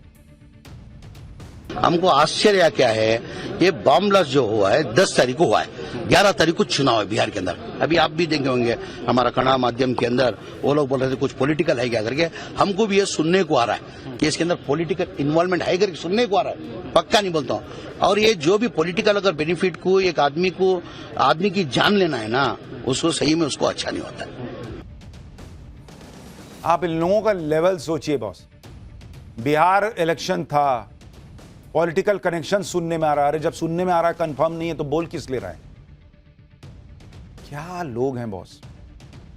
हमको आश्चर्य क्या है, ये बॉम्ब ब्लास्ट जो हुआ है 10 तारीख को हुआ है, 11 तारीख को चुनाव है बिहार के अंदर। अभी आप भी देखे होंगे हमारा कन्नड़ माध्यम के अंदर वो लोग बोल रहे थे कुछ पॉलिटिकल है क्या करके। हमको भी ये सुनने को आ रहा है कि इसके अंदर पॉलिटिकल इन्वॉल्वमेंट है करके सुनने को आ रहा है, पक्का नहीं बोलता हूँ। और ये जो भी पॉलिटिकल अगर बेनिफिट को एक आदमी की जान लेना है ना, उसको सही में उसको अच्छा नहीं होता है। आप इन लोगों का लेवल सोचिए बॉस। बिहार इलेक्शन था, पॉलिटिकल कनेक्शन सुनने में आ रहा है। जब सुनने में आ रहा है, कंफर्म नहीं है, तो बोल किस ले रहा है? क्या लोग हैं बॉस।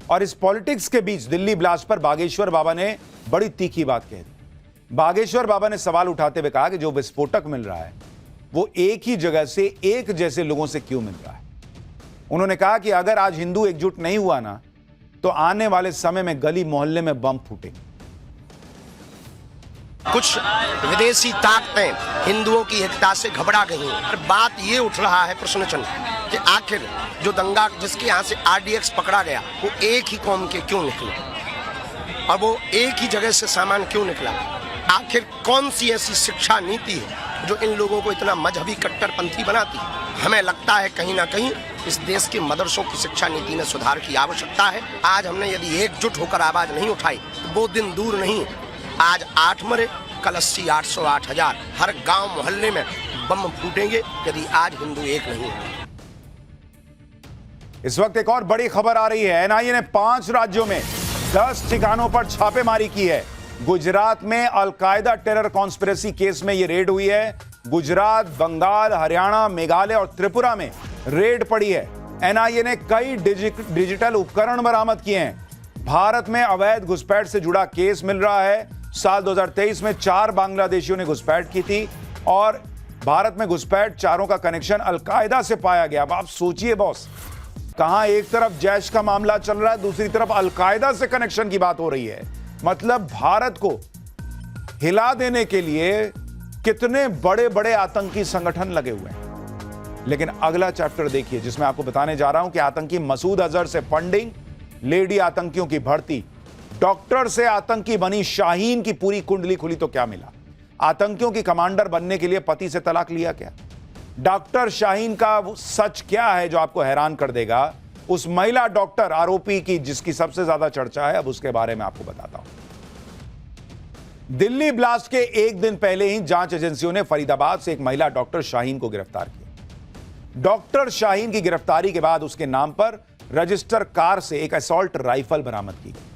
और इस पॉलिटिक्स के बीच दिल्ली ब्लास्ट पर बागेश्वर बाबा ने बड़ी तीखी बात कह दी। बागेश्वर बाबा ने सवाल उठाते हुए कहा कि जो विस्फोटक मिल रहा है वो एक ही जगह से एक जैसे लोगों से क्यों मिल रहा है। उन्होंने कहा कि अगर आज हिंदू एकजुट नहीं हुआ ना, तो आने वाले समय में गली मोहल्ले में बम फूटेंगे। कुछ विदेशी ताकतें हिंदुओं की एकता से घबरा गई हैं। और बात ये उठ रहा है प्रश्न चिन्ह कि आखिर जो दंगा जिसके यहाँ से RDX पकड़ा गया वो एक ही कौम के क्यों निकले, और वो एक ही जगह से सामान क्यों निकला। आखिर कौन सी ऐसी शिक्षा नीति है जो इन लोगों को इतना मजहबी कट्टरपंथी बनाती है। हमें लगता है कहीं ना कहीं इस देश के मदरसों की शिक्षा नीति में सुधार की आवश्यकता है। आज हमने यदि एकजुट होकर आवाज नहीं उठाई तो वो दिन दूर नहीं। आज 8 मरे, कल 80, 800, 8000 हर गांव मोहल्ले में बम फूटेंगे यदि आज हिंदू एक नहीं है। इस वक्त एक और बड़ी खबर आ रही है। NIA ने 5 राज्यों में 10 ठिकानों पर छापेमारी की है। गुजरात में अलकायदा टेरर कॉन्स्पिरेसी केस में यह रेड हुई है। गुजरात, बंगाल, हरियाणा, मेघालय और त्रिपुरा में रेड पड़ी है। NIA ने कई डिजिटल उपकरण बरामद किए हैं। भारत में अवैध घुसपैठ से जुड़ा केस मिल रहा है। साल 2023 में 4 बांग्लादेशियों ने घुसपैठ की थी और भारत में घुसपैठ चारों का कनेक्शन अलकायदा से पाया गया। अब आप सोचिए बॉस, कहां एक तरफ जैश का मामला चल रहा है, दूसरी तरफ अलकायदा से कनेक्शन की बात हो रही है। मतलब भारत को हिला देने के लिए कितने बड़े बड़े आतंकी संगठन लगे हुए हैं। लेकिन अगला चैप्टर देखिए जिसमें आपको बताने जा रहा हूं कि आतंकी मसूद अजहर से फंडिंग, लेडी आतंकियों की भर्ती, डॉक्टर से आतंकी बनी शाहीन की पूरी कुंडली खुली तो क्या मिला? आतंकियों की कमांडर बनने के लिए पति से तलाक लिया क्या? डॉक्टर शाहीन का वो सच क्या है जो आपको हैरान कर देगा? उस महिला डॉक्टर आरोपी की जिसकी सबसे ज्यादा चर्चा है, अब उसके बारे में आपको बताता हूं। दिल्ली ब्लास्ट के एक दिन पहले ही जांच एजेंसियों ने फरीदाबाद से एक महिला डॉक्टर शाहीन को गिरफ्तार किया। डॉक्टर शाहीन की गिरफ्तारी के बाद उसके नाम पर रजिस्टर कार से एक असॉल्ट राइफल बरामद की गई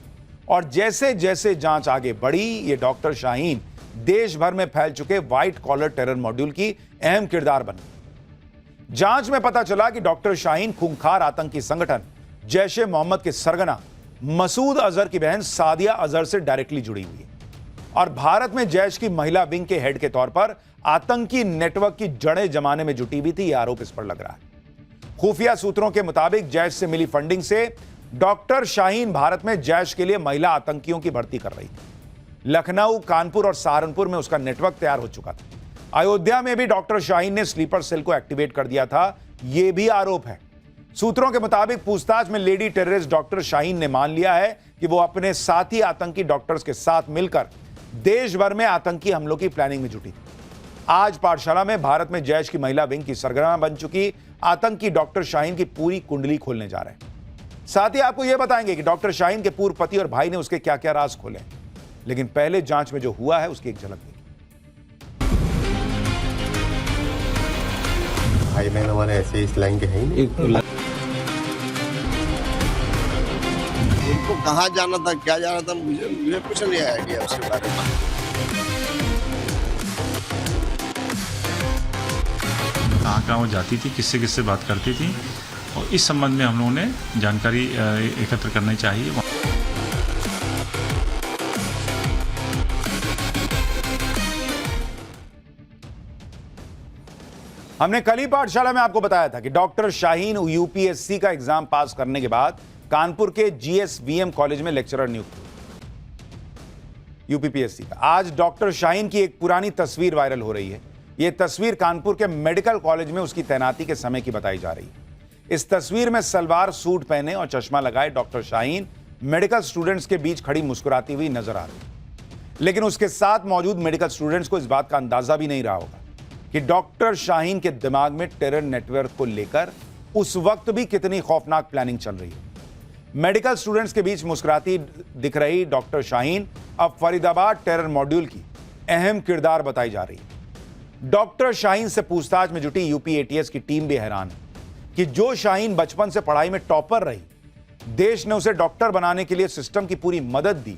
और जैसे जैसे जांच आगे बढ़ी, ये डॉक्टर शाहीन देश भर में फैल चुके व्हाइट कॉलर टेरर मॉड्यूल की अहम किरदार बन गई। जांच में पता चला कि डॉक्टर शाहीन खूंखार आतंकी संगठन जैश ए मोहम्मद के सरगना मसूद अजहर की बहन सादिया अजहर से डायरेक्टली जुड़ी हुई है और भारत में जैश की महिला विंग के हेड के तौर पर आतंकी नेटवर्क की जड़ें जमाने में जुटी हुई थी। यह आरोप इस पर लग रहा है। खुफिया सूत्रों के मुताबिक जैश से मिली फंडिंग से डॉक्टर शाहीन भारत में जैश के लिए महिला आतंकियों की भर्ती कर रही थी। लखनऊ, कानपुर और सहारनपुर में उसका नेटवर्क तैयार हो चुका था। अयोध्या में भी डॉक्टर शाहीन ने स्लीपर सेल को एक्टिवेट कर दिया था, यह भी आरोप है। सूत्रों के मुताबिक पूछताछ में लेडी टेररिस्ट डॉक्टर शाहीन ने मान लिया है कि वो अपने साथी आतंकी डॉक्टर्स के साथ मिलकर देश भर में आतंकी हमलों की प्लानिंग में जुटी थी। आज पाठशाला में भारत में जैश की महिला विंग की सरगना बन चुकी आतंकी डॉक्टर शाहीन की पूरी कुंडली खोलने जा रहे हैं। साथ ही आपको यह बताएंगे कि डॉक्टर शाहीन के पूर्व पति और भाई ने उसके क्या क्या राज खोले। लेकिन पहले जांच में जो हुआ है उसकी एक झलक देखिए। भाई बहन हमारे ऐसे इस लाइन के हैं ही नहीं। उनको कहाँ जाना था, क्या जाना था, मुझे कुछ नहीं आइडिया उसके बारे में। कहाँ वो जाती थी, किससे किससे बात करती थी, और इस संबंध में हम लोगों ने जानकारी एकत्र करनी चाहिए। हमने कल ही पाठशाला में आपको बताया था कि डॉक्टर शाहीन यूपीएससी का एग्जाम पास करने के बाद कानपुर के जीएसवीएम कॉलेज में लेक्चरर नियुक्त हुए यूपीपीएससी का। आज डॉक्टर शाहीन की एक पुरानी तस्वीर वायरल हो रही है। यह तस्वीर कानपुर के मेडिकल कॉलेज में उसकी तैनाती के समय की बताई जा रही है। इस तस्वीर में सलवार सूट पहने और चश्मा लगाए डॉक्टर शाहीन मेडिकल स्टूडेंट्स के बीच खड़ी मुस्कुराती हुई नजर आ रही। लेकिन उसके साथ मौजूद मेडिकल स्टूडेंट्स को इस बात का अंदाजा भी नहीं रहा होगा कि डॉक्टर शाहीन के दिमाग में टेरर नेटवर्क को लेकर उस वक्त भी कितनी खौफनाक प्लानिंग चल रही है। मेडिकल स्टूडेंट्स के बीच मुस्कुराती दिख रही डॉक्टर शाहीन अब फरीदाबाद टेरर मॉड्यूल की अहम किरदार बताई जा रही है। डॉक्टर शाहीन से पूछताछ में जुटी यूपी एटीएस की टीम भी हैरान है कि जो शाहीन बचपन से पढ़ाई में टॉपर रही, देश ने उसे डॉक्टर बनाने के लिए सिस्टम की पूरी मदद दी,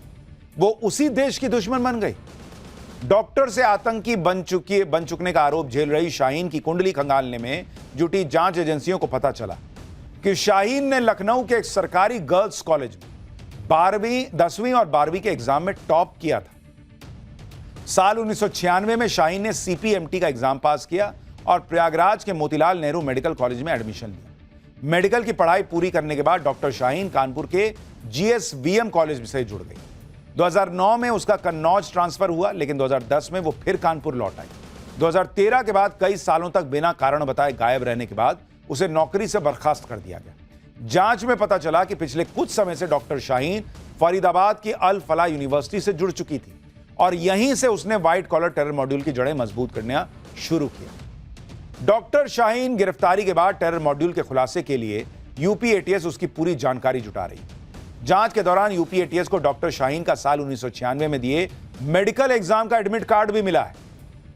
वो उसी देश की दुश्मन बन गई। डॉक्टर से आतंकी बन चुकने का आरोप झेल रही शाहीन की कुंडली खंगालने में जुटी जांच एजेंसियों को पता चला कि शाहीन ने लखनऊ के एक सरकारी गर्ल्स कॉलेज में 10वीं और 12वीं के एग्जाम में टॉप किया था। साल 1996 में शाहीन ने सीपीएमटी का एग्जाम पास किया और प्रयागराज के मोतीलाल नेहरू मेडिकल कॉलेज में एडमिशन लिया। मेडिकल की पढ़ाई पूरी करने के बाद डॉक्टर शाहीन कानपुर के जीएसवीएम कॉलेज से जुड़ गई। 2009 में उसका कन्नौज ट्रांसफर हुआ, लेकिन 2010 में वो फिर कानपुर लौट आई। 2013 के बाद कई सालों तक बिना कारण बताए गायब रहने के बाद उसे नौकरी से बर्खास्त कर दिया गया। जांच में पता चला कि पिछले कुछ समय से डॉक्टर शाहीन फरीदाबाद की अल फलाह यूनिवर्सिटी से जुड़ चुकी थी और यहीं से उसने व्हाइट कॉलर टेरर मॉड्यूल की जड़ें मजबूत करना शुरू किया। डॉक्टर शाहीन गिरफ्तारी के बाद टेरर मॉड्यूल के खुलासे के लिए यूपी एटीएस उसकी पूरी जानकारी जुटा रही है। जांच के दौरान यूपी एटीएस को डॉक्टर शाहीन का साल 1996 में दिए मेडिकल एग्जाम का एडमिट कार्ड भी मिला है।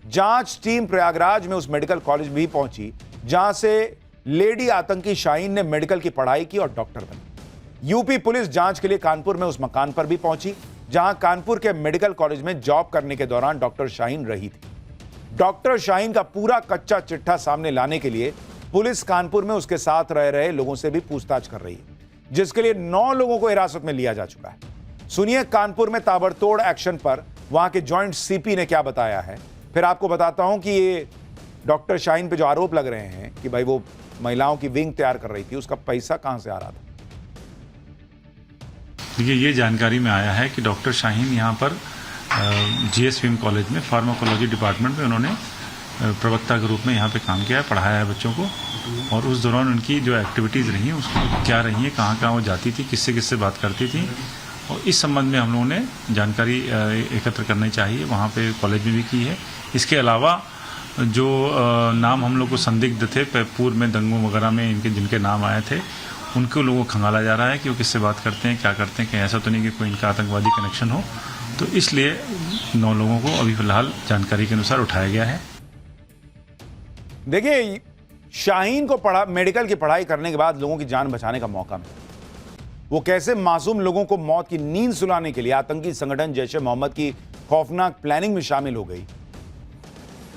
जांच टीम प्रयागराज में उस मेडिकल कॉलेज भी पहुंची जहां से लेडी आतंकी शाहीन ने मेडिकल की पढ़ाई की और डॉक्टर बनी। यूपी पुलिस जांच के लिए कानपुर में उस मकान पर भी पहुंची जहां कानपुर के मेडिकल कॉलेज में जॉब करने के दौरान डॉक्टर शाहीन रही थी। डॉक्टर शाहीन का पूरा कच्चा चिट्ठा सामने लाने के लिए पुलिस कानपुर में उसके साथ रह रहे लोगों से भी पूछताछ कर रही है, जिसके लिए 9 लोगों को हिरासत में लिया जा चुका है। सुनिए कानपुर में ताबड़तोड़ एक्शन पर वहां के जॉइंट सीपी ने क्या बताया है। फिर आपको बताता हूं कि ये डॉक्टर शाहीन पे जो आरोप लग रहे हैं कि भाई वो महिलाओं की विंग तैयार कर रही थी, उसका पैसा कहां से आ रहा था। देखिए, ये जानकारी में आया है कि डॉक्टर शाहीन यहाँ पर जीएसवीएम कॉलेज में फार्माकोलॉजी डिपार्टमेंट में उन्होंने प्रवक्ता के रूप में यहाँ पे काम किया है, पढ़ाया है बच्चों को, और उस दौरान उनकी जो एक्टिविटीज़ रही हैं उसको क्या रही हैं, कहाँ कहाँ वो जाती थी, किससे किससे बात करती थी, और इस संबंध में हम लोगों ने जानकारी एकत्र करनी चाहिए, वहाँ पे कॉलेज में भी की है। इसके अलावा जो नाम हम लोग को संदिग्ध थे पूर्व में दंगों वगैरह में जिनके नाम आए थे, उनको लोगों को खंगाला जा रहा है कि वो किससे बात करते हैं, क्या करते हैं, कहीं ऐसा तो नहीं कि कोई इनका आतंकवादी कनेक्शन हो। तो इसलिए 9 लोगों को अभी फिलहाल जानकारी के अनुसार उठाया गया है। देखिए, शाहीन को मेडिकल की पढ़ाई करने के बाद लोगों की जान बचाने का मौका मिला। वो कैसे मासूम लोगों को मौत की नींद सुलाने के लिए आतंकी संगठन जैश ए मोहम्मद की खौफनाक प्लानिंग में शामिल हो गई।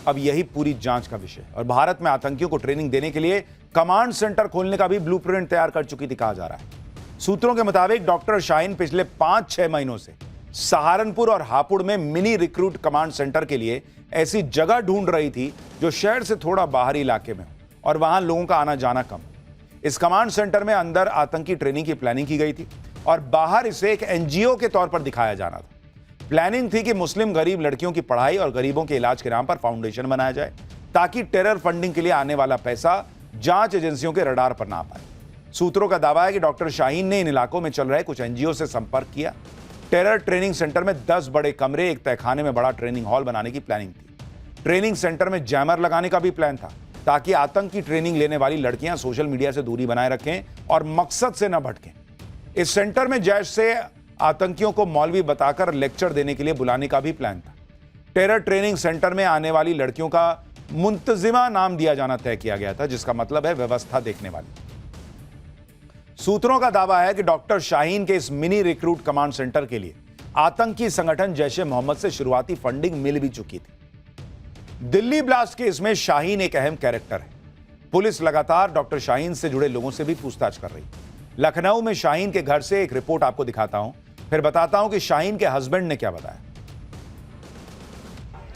अब यही पूरी जांच का विषय। और भारत में आतंकियों को ट्रेनिंग देने के लिए कमांड सेंटर खोलने का भी ब्लूप्रिंट तैयार कर चुकी थी, कहा जा रहा है। सूत्रों के मुताबिक डॉक्टर शाहीन पिछले 5-6 महीनों से सहारनपुर और हापुड़ में मिनी रिक्रूट कमांड सेंटर के लिए ऐसी जगह ढूंढ रही थी जो शहर से थोड़ा बाहरी इलाके में हो और वहां लोगों का आना जाना कम। इस कमांड सेंटर में अंदर आतंकी ट्रेनिंग की प्लानिंग की गई थी और बाहर इसे एक एनजीओ के तौर पर दिखाया जाना था। प्लानिंग थी कि मुस्लिम गरीब लड़कियों की पढ़ाई और गरीबों के इलाज के नाम पर फाउंडेशन बनाया जाए ताकि टेरर फंडिंग के लिए आने वाला पैसा जांच एजेंसियों के रडार पर ना पाए। सूत्रों का दावा है कि डॉक्टर शाहीन ने इन इलाकों में चल रहे कुछ एनजीओ से संपर्क किया। टेरर ट्रेनिंग सेंटर में 10 बड़े कमरे, एक तहखाने में बड़ा ट्रेनिंग हॉल बनाने की प्लानिंग थी। ट्रेनिंग सेंटर में जैमर लगाने का भी प्लान था ताकि आतंक की ट्रेनिंग लेने वाली लड़कियां सोशल मीडिया से दूरी बनाए रखें और मकसद से न भटकें। इस सेंटर में जैश से आतंकियों को मौलवी बताकर लेक्चर देने के लिए बुलाने का भी प्लान था। टेरर ट्रेनिंग सेंटर में आने वाली लड़कियों का मुंतजिमा नाम दिया जाना तय किया गया था, जिसका मतलब है व्यवस्था देखने वाली। सूत्रों का दावा है कि डॉक्टर शाहीन के इस मिनी रिक्रूट कमांड सेंटर के लिए आतंकी संगठन जैश ए मोहम्मद से शुरुआती फंडिंग मिल भी चुकी थी। दिल्ली ब्लास्ट केस में शाहीन एक अहम कैरेक्टर है। पुलिस लगातार डॉक्टर शाहीन से जुड़े लोगों से भी पूछताछ कर रही है। लखनऊ में शाहीन के घर से एक रिपोर्ट आपको दिखाता हूं, फिर बताता हूं कि शाहीन के हस्बैंड ने क्या बताया।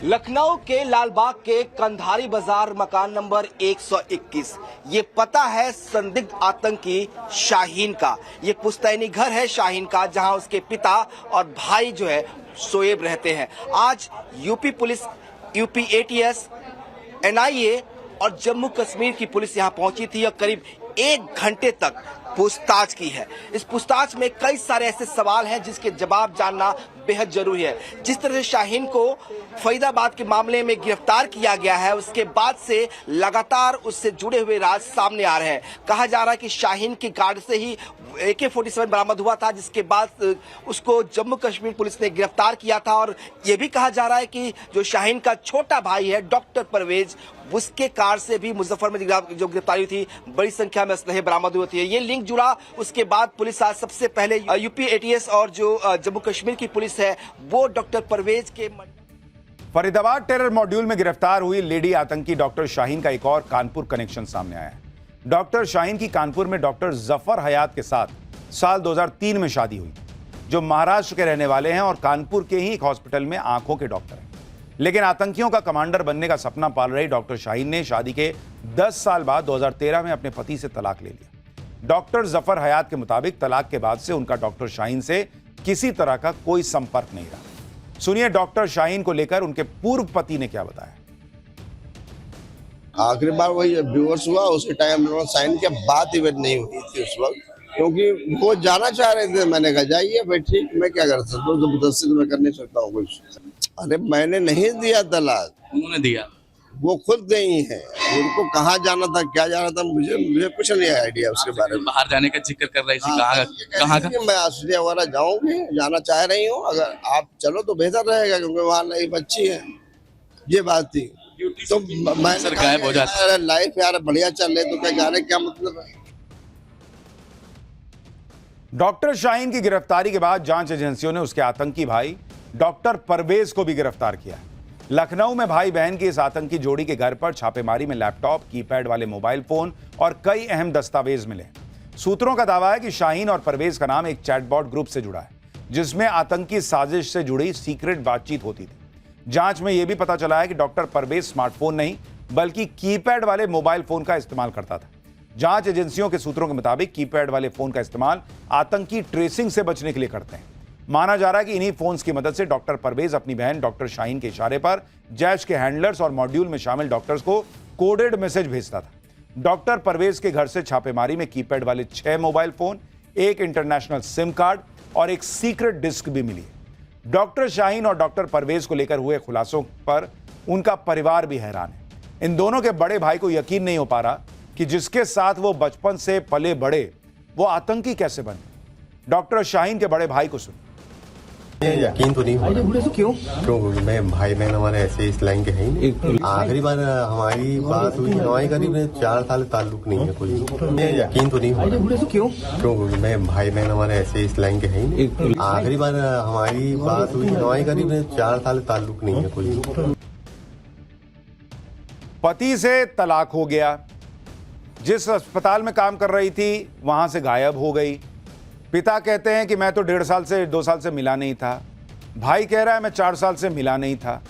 लखनऊ के लालबाग के कंधारी बाजार मकान नंबर 121, ये पता है संदिग्ध आतंकी शाहीन का। ये पुश्तैनी घर है शाहीन का, जहां उसके पिता और भाई जो है शोएब रहते हैं। आज UP police, UP ATS, NIA और जम्मू कश्मीर की पुलिस यहां पहुंची थी और करीब 1 घंटे तक पूछताछ की है। इस पूछताछ में कई सारे ऐसे सवाल हैं जिसके जवाब जानना बेहद जरूरी है। जिस तरह से शाहीन को फरीदाबाद के मामले में गिरफ्तार किया गया है, उसके बाद से लगातार उससे जुड़े हुए राज सामने आ रहे हैं। कहा जा रहा है कि शाहीन की गार्ड से ही AK-47 बरामद हुआ था, जिसके बाद उसको जम्मू कश्मीर पुलिस ने गिरफ्तार किया था। और यह भी कहा जा रहा है कि जो शाहीन का छोटा भाई है डॉक्टर परवेज, उसके कार से भी मुजफ्फर में जो गिरफ्तारी हुई थी, बड़ी संख्या में असलहे बरामद हुए थे। ये लिंक जुड़ा। उसके बाद पुलिस आज सबसे पहले यूपी एटीएस और जो जम्मू कश्मीर की पुलिस है वो डॉक्टर परवेज के फरीदाबाद टेरर मॉड्यूल में गिरफ्तार हुई लेडी आतंकी डॉक्टर शाहीन का एक और कानपुर कनेक्शन सामने आया है। डॉक्टर शाहीन की कानपुर में डॉक्टर जफर हयात के साथ साल 2003 में शादी हुई, जो महाराष्ट्र के रहने वाले हैं और कानपुर के ही एक हॉस्पिटल में आंखों के डॉक्टर हैं। लेकिन आतंकियों का कमांडर बनने का सपना पाल रही डॉक्टर शाहीन ने शादी के 10 साल बाद 2013 में अपने पति से तलाक ले लिया। डॉक्टर जफर हयात के मुताबिक तलाक के बाद से उनका डॉक्टर शाहीन से किसी तरह का कोई संपर्क नहीं रहा। सुनिए डॉक्टर शाहीन को लेकर उनके पूर्व पति ने क्या बताया। आखिरी बार वही डिवोर्स हुआ, उसके टाइम साइन के बाद ही नहीं हुई थी उस वक्त, क्योंकि वो जाना चाह रहे थे। मैंने कहा जाइए भाई, ठीक, मैं क्या कर सकता हूँ, जबरदस्ती मैं कर नहीं सकता हूँ कुछ। अरे मैंने नहीं दिया तलाक, उन्होंने दिया, वो खुद गई है। उनको कहाँ जाना था, क्या जाना था, मुझे कुछ नहीं आइडिया उसके बारे में। बाहर जाने का जिक्र कर रही थी, कहाँ का? मैं ऑस्ट्रेलिया वगैरह जाऊंगी, जाना चाह रही हूँ। अगर आप चलो तो बेहतर रहेगा, क्योंकि वहाँ लाइफ अच्छी है। ये बात थी। तो मैं गायब हो जाता, लाइफ यार बढ़िया चल रही, तो क्या जाने क्या मतलब है। डॉक्टर शाहीन की गिरफ्तारी के बाद जांच एजेंसियों ने उसके आतंकी भाई डॉक्टर परवेज को भी गिरफ्तार किया। लखनऊ में भाई बहन की इस आतंकी जोड़ी के घर पर छापेमारी में लैपटॉप, कीपैड वाले मोबाइल फोन और कई अहम दस्तावेज मिले। सूत्रों का दावा है कि शाहीन और परवेज का नाम एक चैटबॉट ग्रुप से जुड़ा है, जिसमें आतंकी साजिश से जुड़ी सीक्रेट बातचीत होती थी। जांच में यह भी पता चला है कि डॉक्टर परवेज स्मार्टफोन नहीं बल्कि कीपैड वाले मोबाइल फोन का इस्तेमाल करता था। जांच एजेंसियों के सूत्रों के मुताबिक कीपैड वाले फोन का इस्तेमाल आतंकी ट्रेसिंग से बचने के लिए करते हैं। माना जा रहा है कि इन्हीं फोन्स की मदद से डॉक्टर परवेज अपनी बहन डॉक्टर शाहीन के इशारे पर जैश के हैंडलर्स और मॉड्यूल में शामिल डॉक्टर्स को कोडेड मैसेज भेजता था। डॉक्टर परवेज के घर से छापेमारी में कीपैड वाले 6 मोबाइल फोन, एक इंटरनेशनल सिम कार्ड, और एक सीक्रेट डिस्क भी मिली है। डॉक्टर शाहीन और डॉक्टर परवेज को लेकर हुए खुलासों पर उनका परिवार भी हैरान है। इन दोनों के बड़े भाई को यकीन नहीं हो पा रहा कि जिसके साथ वो बचपन से पले बड़े वो आतंकी कैसे बने। डॉक्टर शाहीन के बड़े भाई को सुनिए। यकीन तो नहीं हो रहा। क्यों? क्योंकि मैं भाई बहन हमारे ऐसे इस लाइन के हैं ही नहीं। आखिरी बार हमारी बात हुई हमारे करीब 4 साल ताल्लुक नहीं है कोई। यकीन तो नहीं हो रहा। क्यों? क्योंकि मैं भाई बहन हमारे ऐसे इस लाइन के हैं ही नहीं। आखिरी बार हमारी बात हुई हमारे करीब 4 साल ताल्लुक नहीं है कोई। पति से तलाक हो गया, जिस अस्पताल में काम कर रही थी वहां से गायब हो गई। पिता कहते हैं कि मैं तो 1.5 साल से 2 साल से मिला नहीं था। भाई कह रहा है मैं 4 साल से मिला नहीं था।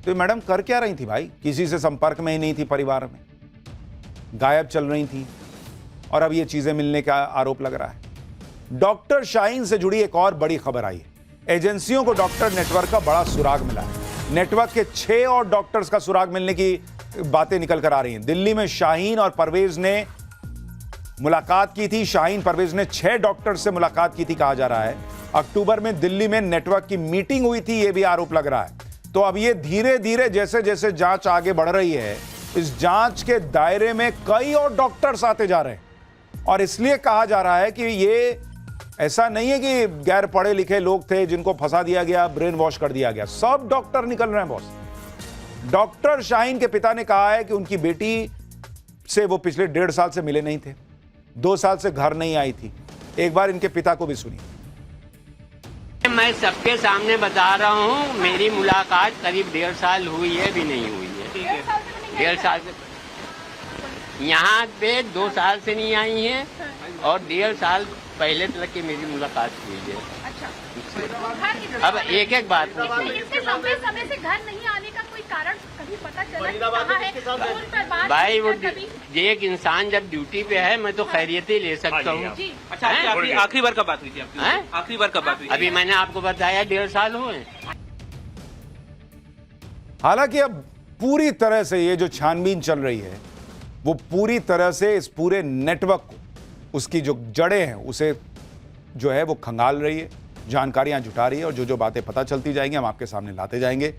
तो मैडम कर क्या रही थी भाई? किसी से संपर्क में ही नहीं थी, परिवार में गायब चल रही थी और अब ये चीजें मिलने का आरोप लग रहा है। डॉक्टर शाहीन से जुड़ी एक और बड़ी खबर आई है। एजेंसियों को डॉक्टर नेटवर्क का बड़ा सुराग मिला है। नेटवर्क के 6 और डॉक्टर्स का सुराग मिलने की बातें निकल कर आ रही हैं। दिल्ली में शाहीन और परवेज ने मुलाकात की थी। शाहीन परवेज ने 6 डॉक्टर से मुलाकात की थी कहा जा रहा है। अक्टूबर में दिल्ली में नेटवर्क की मीटिंग हुई थी, यह भी आरोप लग रहा है। तो अब ये धीरे धीरे जैसे जैसे जांच आगे बढ़ रही है, इस जांच के दायरे में कई और डॉक्टर्स आते जा रहे हैं। और इसलिए कहा जा रहा है कि ये ऐसा नहीं है कि गैर पढ़े लिखे लोग थे जिनको फंसा दिया गया, ब्रेन वॉश कर दिया गया। सब डॉक्टर निकल रहे हैं बॉस। डॉक्टर शाहीन के पिता ने कहा है कि उनकी बेटी से वो पिछले 1.5 साल से मिले नहीं थे, 2 साल से घर नहीं आई थी। एक बार इनके पिता को भी सुनिए। मैं सबके सामने बता रहा हूँ, मेरी मुलाकात करीब 1.5 साल हुई है, भी नहीं हुई है। 1.5 साल से यहाँ पे 2 साल से नहीं आई हैं और 1.5 साल पहले तक की मेरी मुलाकात हुई है। अब एक एक बात लंबे समय से घर नहीं आने का कोई कारण कभी पता चला कहाँ है? भाई वो एक इंसान जब ड्यूटी पे है मैं तो खैरियत ही ले सकता हूँ। अच्छा, आखिरी बार कब बात हुई थी आपकी? आखिरी बार कब बात हुई? अभी मैंने आपको बताया 1.5 साल हुए। हालांकि अब पूरी तरह से ये जो छानबीन चल रही है वो पूरी तरह से इस पूरे नेटवर्क को, उसकी जो जड़ें हैं उसे जो है वो खंगाल रही है, जानकारियां जुटा रही है और जो जो बातें पता चलती जाएंगी हम आपके सामने लाते जाएंगे।